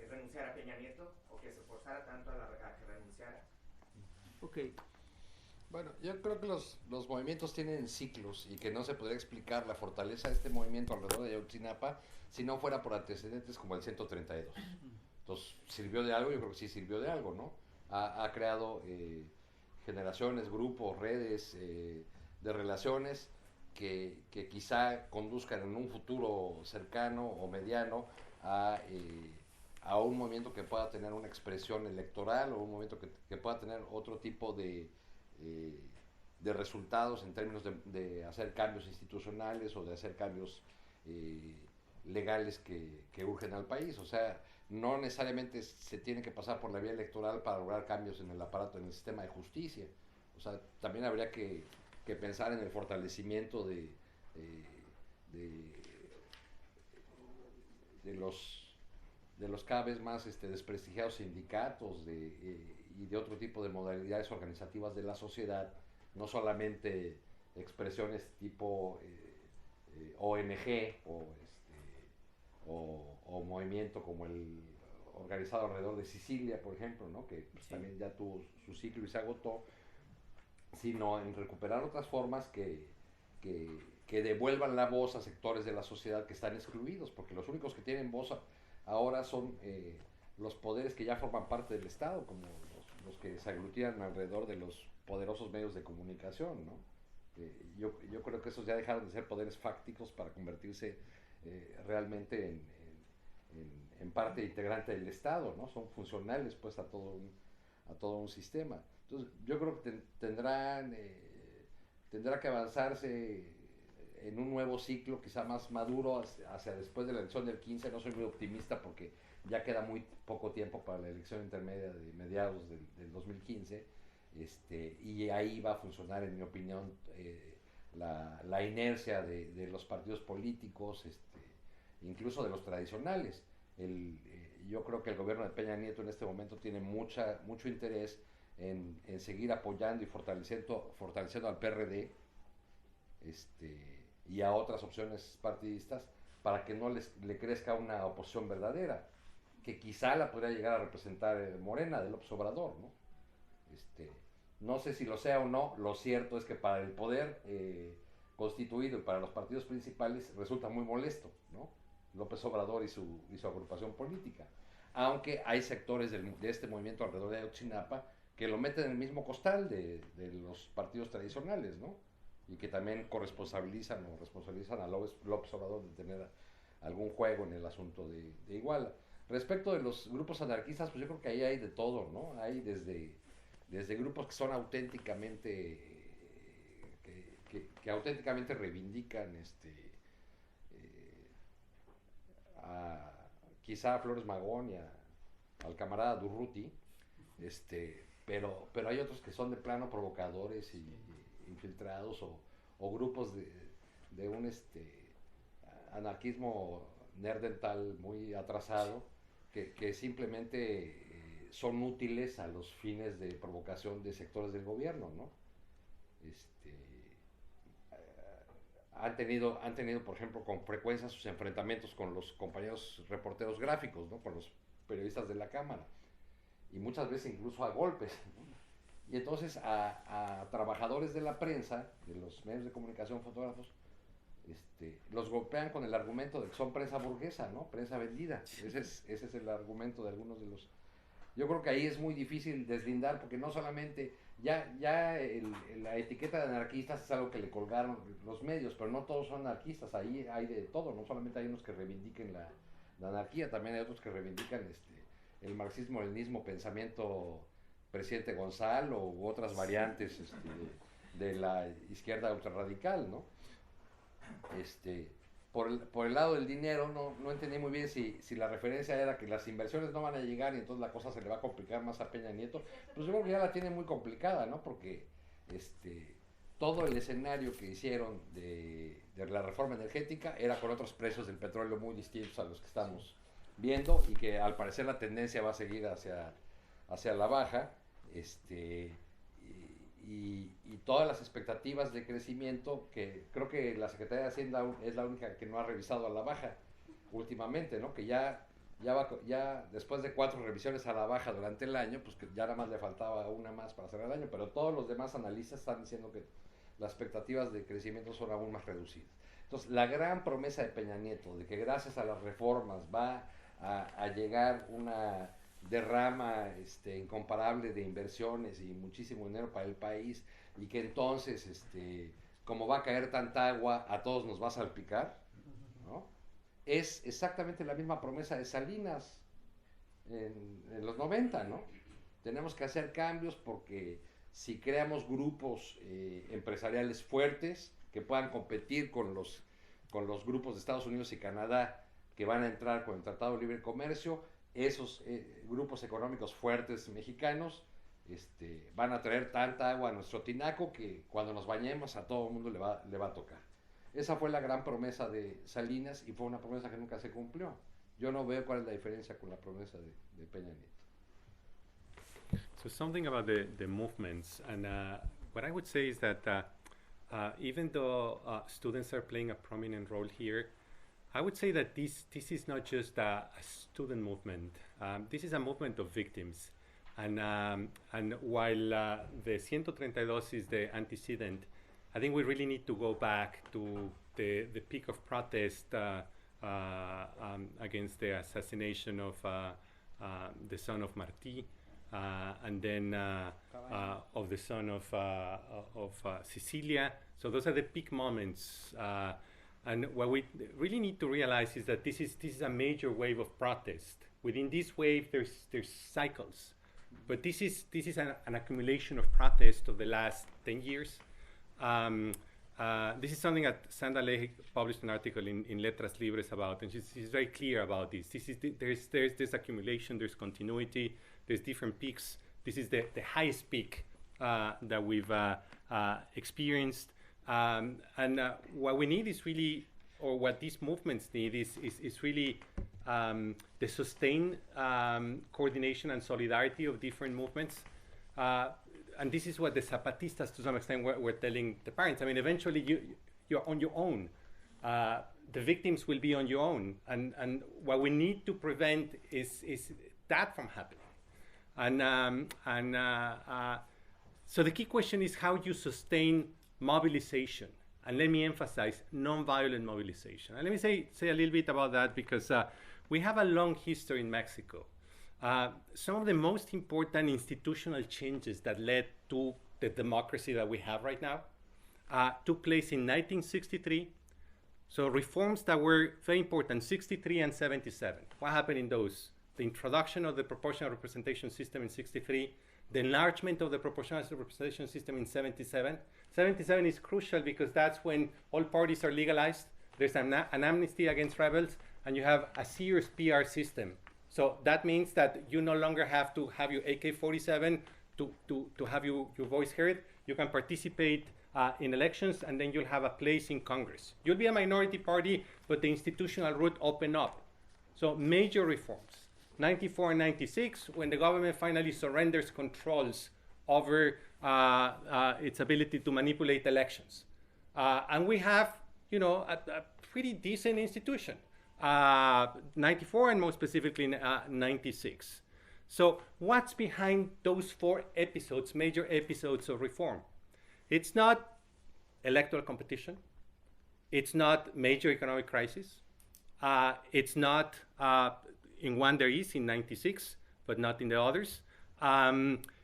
renunciara Peña Nieto o que se forzara tanto a que renunciara? Ok. Bueno, yo creo que los movimientos tienen ciclos y que no se podría explicar la fortaleza de este movimiento alrededor de Ayotzinapa si no fuera por antecedentes como el 132. Entonces, ¿sirvió de algo? Yo creo que sí sirvió de algo, ¿no? Ha creado generaciones, grupos, redes de relaciones que quizá conduzcan en un futuro cercano o mediano a un movimiento que pueda tener una expresión electoral o un movimiento que pueda tener otro tipo de resultados en términos de hacer cambios institucionales o de hacer cambios legales que urgen al país. O sea, no necesariamente se tiene que pasar por la vía electoral para lograr cambios en el aparato, en el sistema de justicia. O sea, también habría que pensar en el fortalecimiento de los cada vez más desprestigiados sindicatos y de otro tipo de modalidades organizativas de la sociedad, no solamente expresiones tipo ONG o movimiento como el organizado alrededor de Sicilia, por ejemplo, ¿no? Que pues, sí, también ya tuvo su ciclo y se agotó, sino en recuperar otras formas que devuelvan la voz a sectores de la sociedad que están excluidos, porque los únicos que tienen voz ahora son los poderes que ya forman parte del Estado, como los que se aglutinan alrededor de los poderosos medios de comunicación, ¿no? Yo creo que esos ya dejaron de ser poderes fácticos para convertirse realmente en parte integrante del Estado, ¿no? Son funcionales pues a todo un sistema. Entonces yo creo que tendrá que avanzarse en un nuevo ciclo quizá más maduro hacia después de la elección del 15. No soy muy optimista porque ya queda muy poco tiempo para la elección intermedia de mediados del 2015, y ahí va a funcionar, en mi opinión, la inercia de los partidos políticos, incluso de los tradicionales. Yo creo que el gobierno de Peña Nieto en este momento tiene mucho interés en seguir apoyando y fortaleciendo al PRD y a otras opciones partidistas para que no le crezca una oposición verdadera, que quizá la podría llegar a representar Morena, de López Obrador, ¿no? No sé si lo sea o no, lo cierto es que para el poder constituido y para los partidos principales resulta muy molesto, ¿no? López Obrador y su agrupación política, aunque hay sectores de este movimiento alrededor de Ayotzinapa que lo meten en el mismo costal de los partidos tradicionales, ¿no? Y que también responsabilizan a López Obrador de tener algún juego en el asunto de Iguala. Respecto de los grupos anarquistas, pues yo creo que ahí hay de todo, ¿no? Hay desde grupos que son auténticamente que auténticamente reivindican quizá a Flores Magón al camarada Durruti, pero hay otros que son de plano provocadores y infiltrados o grupos de un anarquismo nerdental muy atrasado que simplemente son útiles a los fines de provocación de sectores del gobierno, ¿no? Han tenido, por ejemplo, con frecuencia sus enfrentamientos con los compañeros reporteros gráficos, ¿no? Con los periodistas de la Cámara, y muchas veces incluso a golpes, ¿no? Y entonces a trabajadores de la prensa, de los medios de comunicación, fotógrafos, los golpean con el argumento de que son prensa burguesa, ¿no? Prensa vendida. Ese es el argumento de algunos de los... Yo creo que ahí es muy difícil deslindar, porque no solamente... la etiqueta de anarquistas es algo que le colgaron los medios, pero no todos son anarquistas, ahí hay de todo, no solamente hay unos que reivindiquen la anarquía, también hay otros que reivindican el marxismo-leninismo, pensamiento presidente Gonzalo u otras variantes de la izquierda ultrarradical, ¿no? Por el lado del dinero no entendí muy bien si la referencia era que las inversiones no van a llegar y entonces la cosa se le va a complicar más a Peña Nieto. Pues yo creo que ya la tiene muy complicada, ¿no? Porque todo el escenario que hicieron de la reforma energética era con otros precios del petróleo muy distintos a los que estamos viendo, y que al parecer la tendencia va a seguir hacia la baja, y todas las expectativas de crecimiento, que creo que la Secretaría de Hacienda es la única que no ha revisado a la baja últimamente, ¿no? Que ya después de 4 revisiones a la baja durante el año, pues que ya nada más le faltaba una más para cerrar el año, pero todos los demás analistas están diciendo que las expectativas de crecimiento son aún más reducidas. Entonces, la gran promesa de Peña Nieto, de que gracias a las reformas va a llegar una derrama incomparable de inversiones y muchísimo dinero para el país, y que entonces, como va a caer tanta agua, a todos nos va a salpicar, ¿no? Es exactamente la misma promesa de Salinas en los 90, ¿no? Tenemos que hacer cambios porque si creamos grupos empresariales fuertes que puedan competir con los grupos de Estados Unidos y Canadá que van a entrar con el Tratado de Libre Comercio, esos grupos económicos fuertes mexicanos van a traer tanta agua a nuestro tinaco que cuando nos bañemos a todo el mundo le va a tocar. Esa fue la gran promesa de Salinas, y fue una promesa que nunca se cumplió. Yo no veo cuál es la diferencia con la promesa de Peña Nieto. So something about the movements, and what I would say is that even though students are playing a prominent role here, I would say that this is not just a student movement. This is a movement of victims. And while the 132 is the antecedent, I think we really need to go back to the peak of protest against the assassination of the son of Martí, and then of the son of Cecilia. So those are the peak moments. And what we really need to realize is that this is a major wave of protest. Within this wave, there's cycles, but this is an accumulation of protest of the last 10 years. This is something that Sandra Lehe published an article in Letras Libres about, and she's very clear about this. There's this accumulation, there's continuity, there's different peaks. This is the highest peak that we've experienced. What we need is really, or what these movements need is really the sustained coordination and solidarity of different movements. And this is what the Zapatistas, to some extent, were telling the parents. I mean, eventually you're on your own. The victims will be on your own. And what we need to prevent is that from happening. So the key question is how you sustain mobilization, and let me emphasize non-violent mobilization. And let me say a little bit about that, because we have a long history in Mexico. Some of the most important institutional changes that led to the democracy that we have right now took place in 1963. So reforms that were very important, 63 and 77. What happened in those? The introduction of the proportional representation system in 63, the enlargement of the proportional representation system in 77. 77 is crucial because that's when all parties are legalized. There's an amnesty against rebels, and you have a serious PR system So that means that you no longer have to have your AK-47 to have your voice heard. You can participate in elections, and then you'll have a place in Congress. You'll be a minority party, but the institutional route open up. So major reforms. 94 and 96, when the government finally surrenders controls over its ability to manipulate elections. And we have, you know, a pretty decent institution. 94 and more specifically 96. So what's behind those 4 episodes, major episodes of reform? It's not electoral competition. It's not major economic crisis. It's not, in one there is in 96, but not in the others.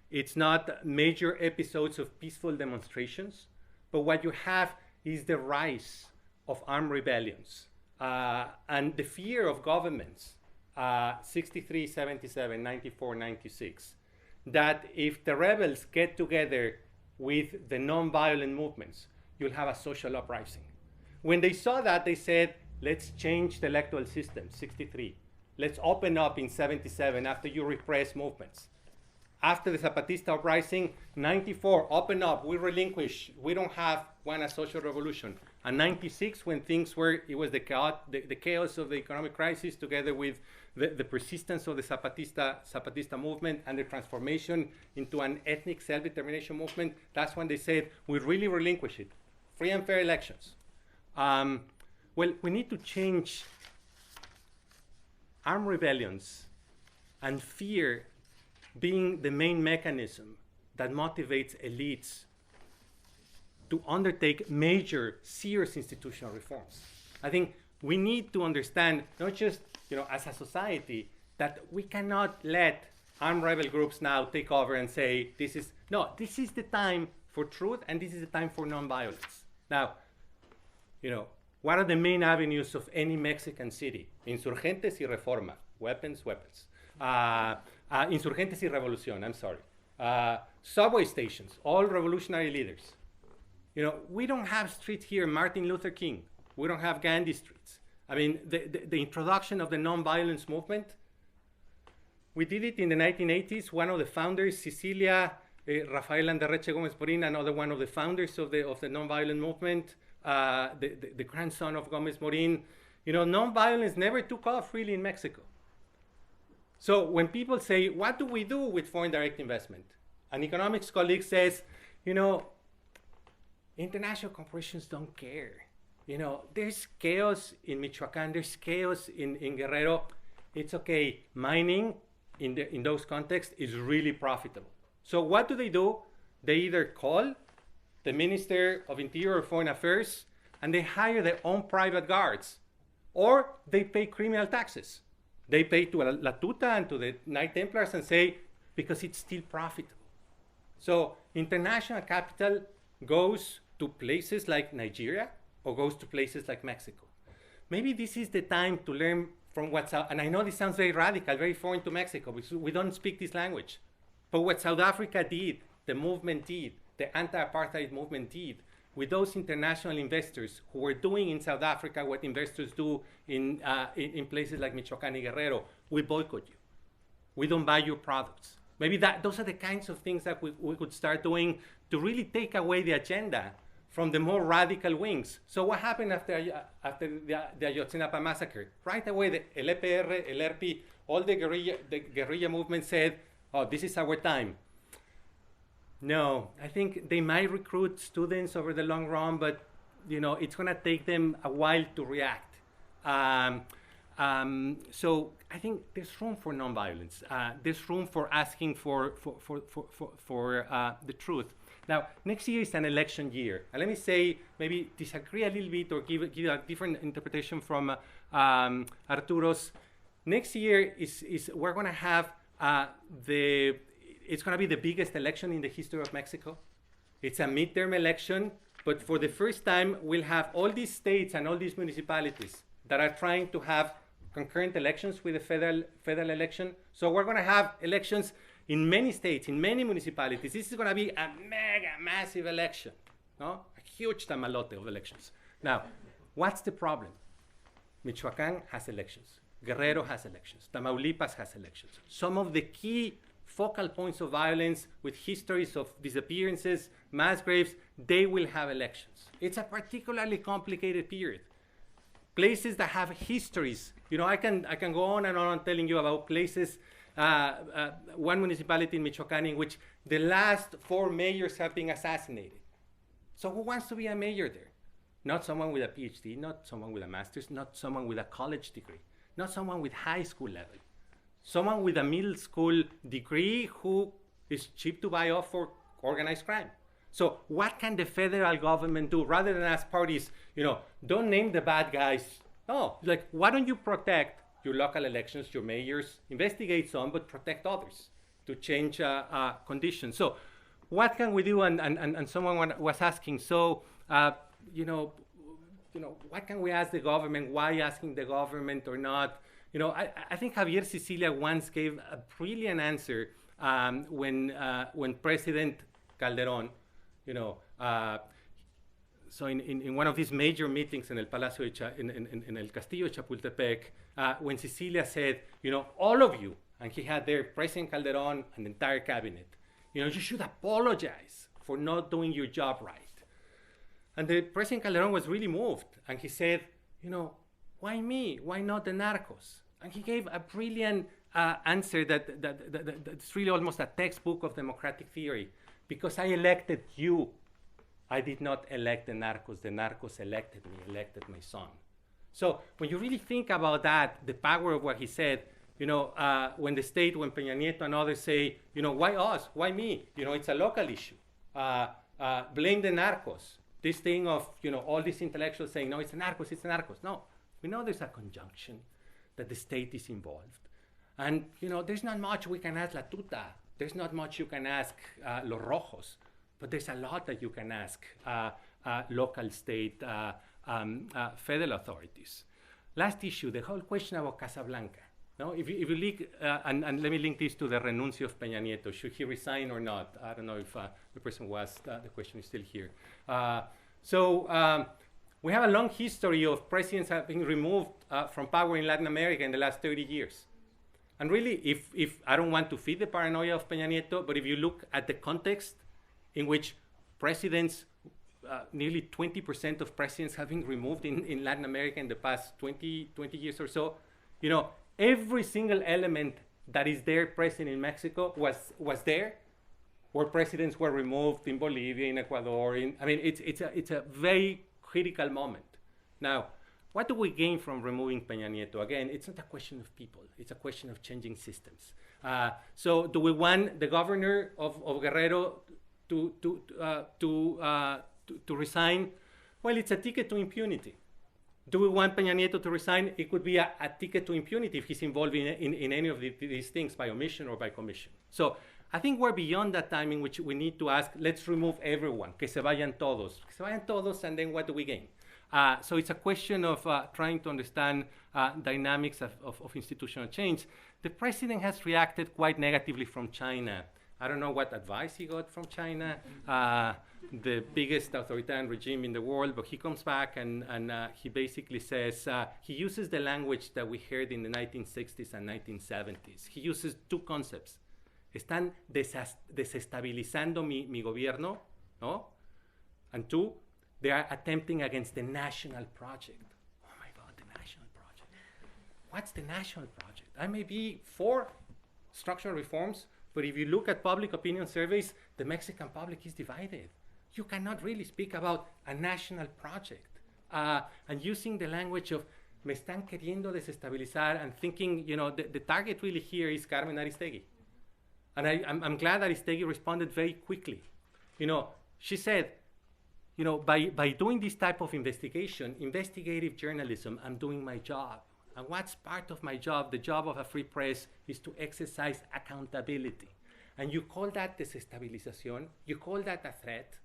It's not major episodes of peaceful demonstrations, but what you have is the rise of armed rebellions and the fear of governments, 63, 77, 94, 96, that if the rebels get together with the non-violent movements, you'll have a social uprising. When they saw that, they said, let's change the electoral system, 63. Let's open up in 77 after you repress movements. After the Zapatista uprising, 94, open up, we relinquish, we don't want a social revolution. And 96, when things were, it was the chaos of the economic crisis together with the persistence of the Zapatista movement and the transformation into an ethnic self-determination movement, that's when they said, we really relinquish it. Free and fair elections. Well, we need to change armed rebellions and fear being the main mechanism that motivates elites to undertake major, serious institutional reforms. I think we need to understand, not just, you know, as a society, that we cannot let armed rebel groups now take over and say, this is the time for truth and this is the time for nonviolence. Now, you know, what are the main avenues of any Mexican city? Insurgentes y reforma, weapons. Insurgentes y revolución, I'm sorry. Subway stations, all revolutionary leaders. You know, we don't have streets here, Martin Luther King. We don't have Gandhi streets. I mean, the introduction of the nonviolence movement, we did it in the 1980s. One of the founders, Cecilia Rafael Anderreche Gomez Morin, another one of the founders of the nonviolent movement, the grandson of Gomez Morin. You know, nonviolence never took off really in Mexico. So when people say, what do we do with foreign direct investment? An economics colleague says, you know, international corporations don't care. You know, there's chaos in Michoacán, there's chaos in Guerrero. It's okay. Mining in those contexts is really profitable. So what do? They either call the Minister of Interior or Foreign Affairs and they hire their own private guards, or they pay criminal taxes. They pay to La Tuta and to the Knight Templars and say, because it's still profitable. So international capital goes to places like Nigeria or goes to places like Mexico. Maybe this is the time to learn from what's out, and I know this sounds very radical, very foreign to Mexico, because we don't speak this language. But what South Africa did, the movement did, the anti-apartheid movement did, with those international investors who were doing in South Africa what investors do in places like Michoacán y Guerrero, we boycott you. We don't buy your products. Maybe those are the kinds of things that we could start doing to really take away the agenda from the more radical wings. So what happened after the Ayotzinapa massacre? Right away, the LPR, LRP, all the guerrilla movement said, oh, this is our time. No, I think they might recruit students over the long run, but you know, it's going to take them a while to react. So I think there's room for nonviolence. There's room for asking for the truth. Now, next year is an election year. And let me say, maybe disagree a little bit or give a different interpretation from Arturo's. Next year is we're going to have it's going to be the biggest election in the history of Mexico. It's a midterm election, but for the first time, we'll have all these states and all these municipalities that are trying to have concurrent elections with the federal election. So we're going to have elections in many states, in many municipalities. This is going to be a mega, massive election, no? A huge tamalote of elections. Now, what's the problem? Michoacán has elections. Guerrero has elections. Tamaulipas has elections. Some of the key focal points of violence with histories of disappearances, mass graves, they will have elections. It's a particularly complicated period. Places that have histories, you know, I can go on and on telling you about places, one municipality in Michoacán in which the last 4 mayors have been assassinated. So who wants to be a mayor there? Not someone with a PhD, not someone with a master's, not someone with a college degree, not someone with high school level. Someone with a middle school degree who is cheap to buy off for organized crime. So what can the federal government do rather than ask parties, you know, don't name the bad guys. No, like, why don't you protect your local elections, your mayors, investigate some, but protect others to change conditions. So what can we do? And someone was asking, so, you know, what can we ask the government? Why asking the government or not? You know, I think Javier Sicilia once gave a brilliant answer when President Calderón, you know, so in one of these major meetings in El Palacio in El Castillo de Chapultepec, when Sicilia said, you know, all of you, and he had there President Calderón and the entire cabinet, you know, you should apologize for not doing your job right. And the President Calderón was really moved, and he said, you know, why me? Why not the narcos? And he gave a brilliant answer that's really almost a textbook of democratic theory. Because I elected you, I did not elect the narcos elected me, elected my son. So when you really think about that, the power of what he said, you know, when the state, when Peña Nieto and others say, you know, why us, why me? You know, it's a local issue. Blame the narcos. This thing of, you know, all these intellectuals saying, no, it's the narcos, it's the narcos. No, we know there's a conjunction, that the state is involved. And, you know, there's not much we can ask La Tuta. There's not much you can ask Los Rojos, but there's a lot that you can ask local, state, federal authorities. Last issue, the whole question about Casablanca. No? If you link, and let me link this to the renuncio of Peña Nieto. Should he resign or not? I don't know if the person who asked the question is still here. We have a long history of presidents having removed from power in Latin America in the last 30 years. And really, if I don't want to feed the paranoia of Peña Nieto, but if you look at the context in which presidents, nearly 20% of presidents have been removed in Latin America in the past 20 years or so, you know, every single element that is there present in Mexico was there, where presidents were removed in Bolivia, in Ecuador. I mean, it's a very critical moment. Now, what do we gain from removing Peña Nieto? Again, it's not a question of people. It's a question of changing systems. So do we want the governor of Guerrero to resign? Well, it's a ticket to impunity. Do we want Peña Nieto to resign? It could be a ticket to impunity if he's involved in any of these things by omission or by commission. So I think we're beyond that time in which we need to ask, let's remove everyone, que se vayan todos. Que se vayan todos, and then what do we gain? So it's a question of trying to understand dynamics of institutional change. The president has reacted quite negatively from China. I don't know what advice he got from China, the biggest authoritarian regime in the world, but he comes back and he basically says, he uses the language that we heard in the 1960s and 1970s. He uses two concepts. Están desestabilizando mi gobierno, no? And two, they are attempting against the national project. Oh my God, the national project. What's the national project? I may be for structural reforms, but if you look at public opinion surveys, the Mexican public is divided. You cannot really speak about a national project. And using the language of me están queriendo desestabilizar and thinking, you know, the target really here is Carmen Aristegui. And I'm glad Aristegui responded very quickly. You know, she said, you know, by doing this type of investigation, investigative journalism, I'm doing my job. And what's part of my job, the job of a free press, is to exercise accountability. And you call that desestabilización, you call that a threat.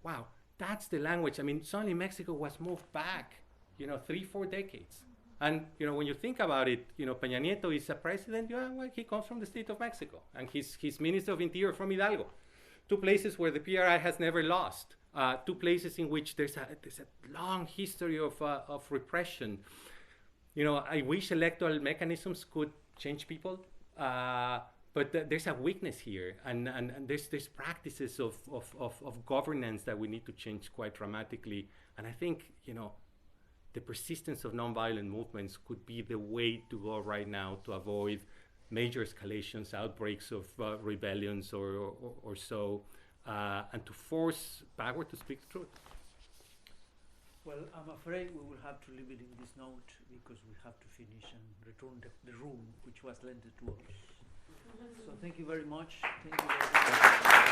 Wow, that's the language. I mean, suddenly Mexico was moved back, you know, 3-4 decades. And, you know, when you think about it, you know, Peña Nieto is a president, yeah, well, he comes from the state of Mexico. And he's Minister of Interior from Hidalgo. Two places where the PRI has never lost. Two places in which there's a long history of repression. I wish electoral mechanisms could change people, but there's a weakness here, and there's practices of governance that we need to change quite dramatically. And I think, the persistence of nonviolent movements could be the way to go right now to avoid major escalations, outbreaks of rebellions or so, and to force power to speak the truth. Well, I'm afraid we will have to leave it in this note because we have to finish and return the room which was lent to us. So thank you very much. Thank you very much.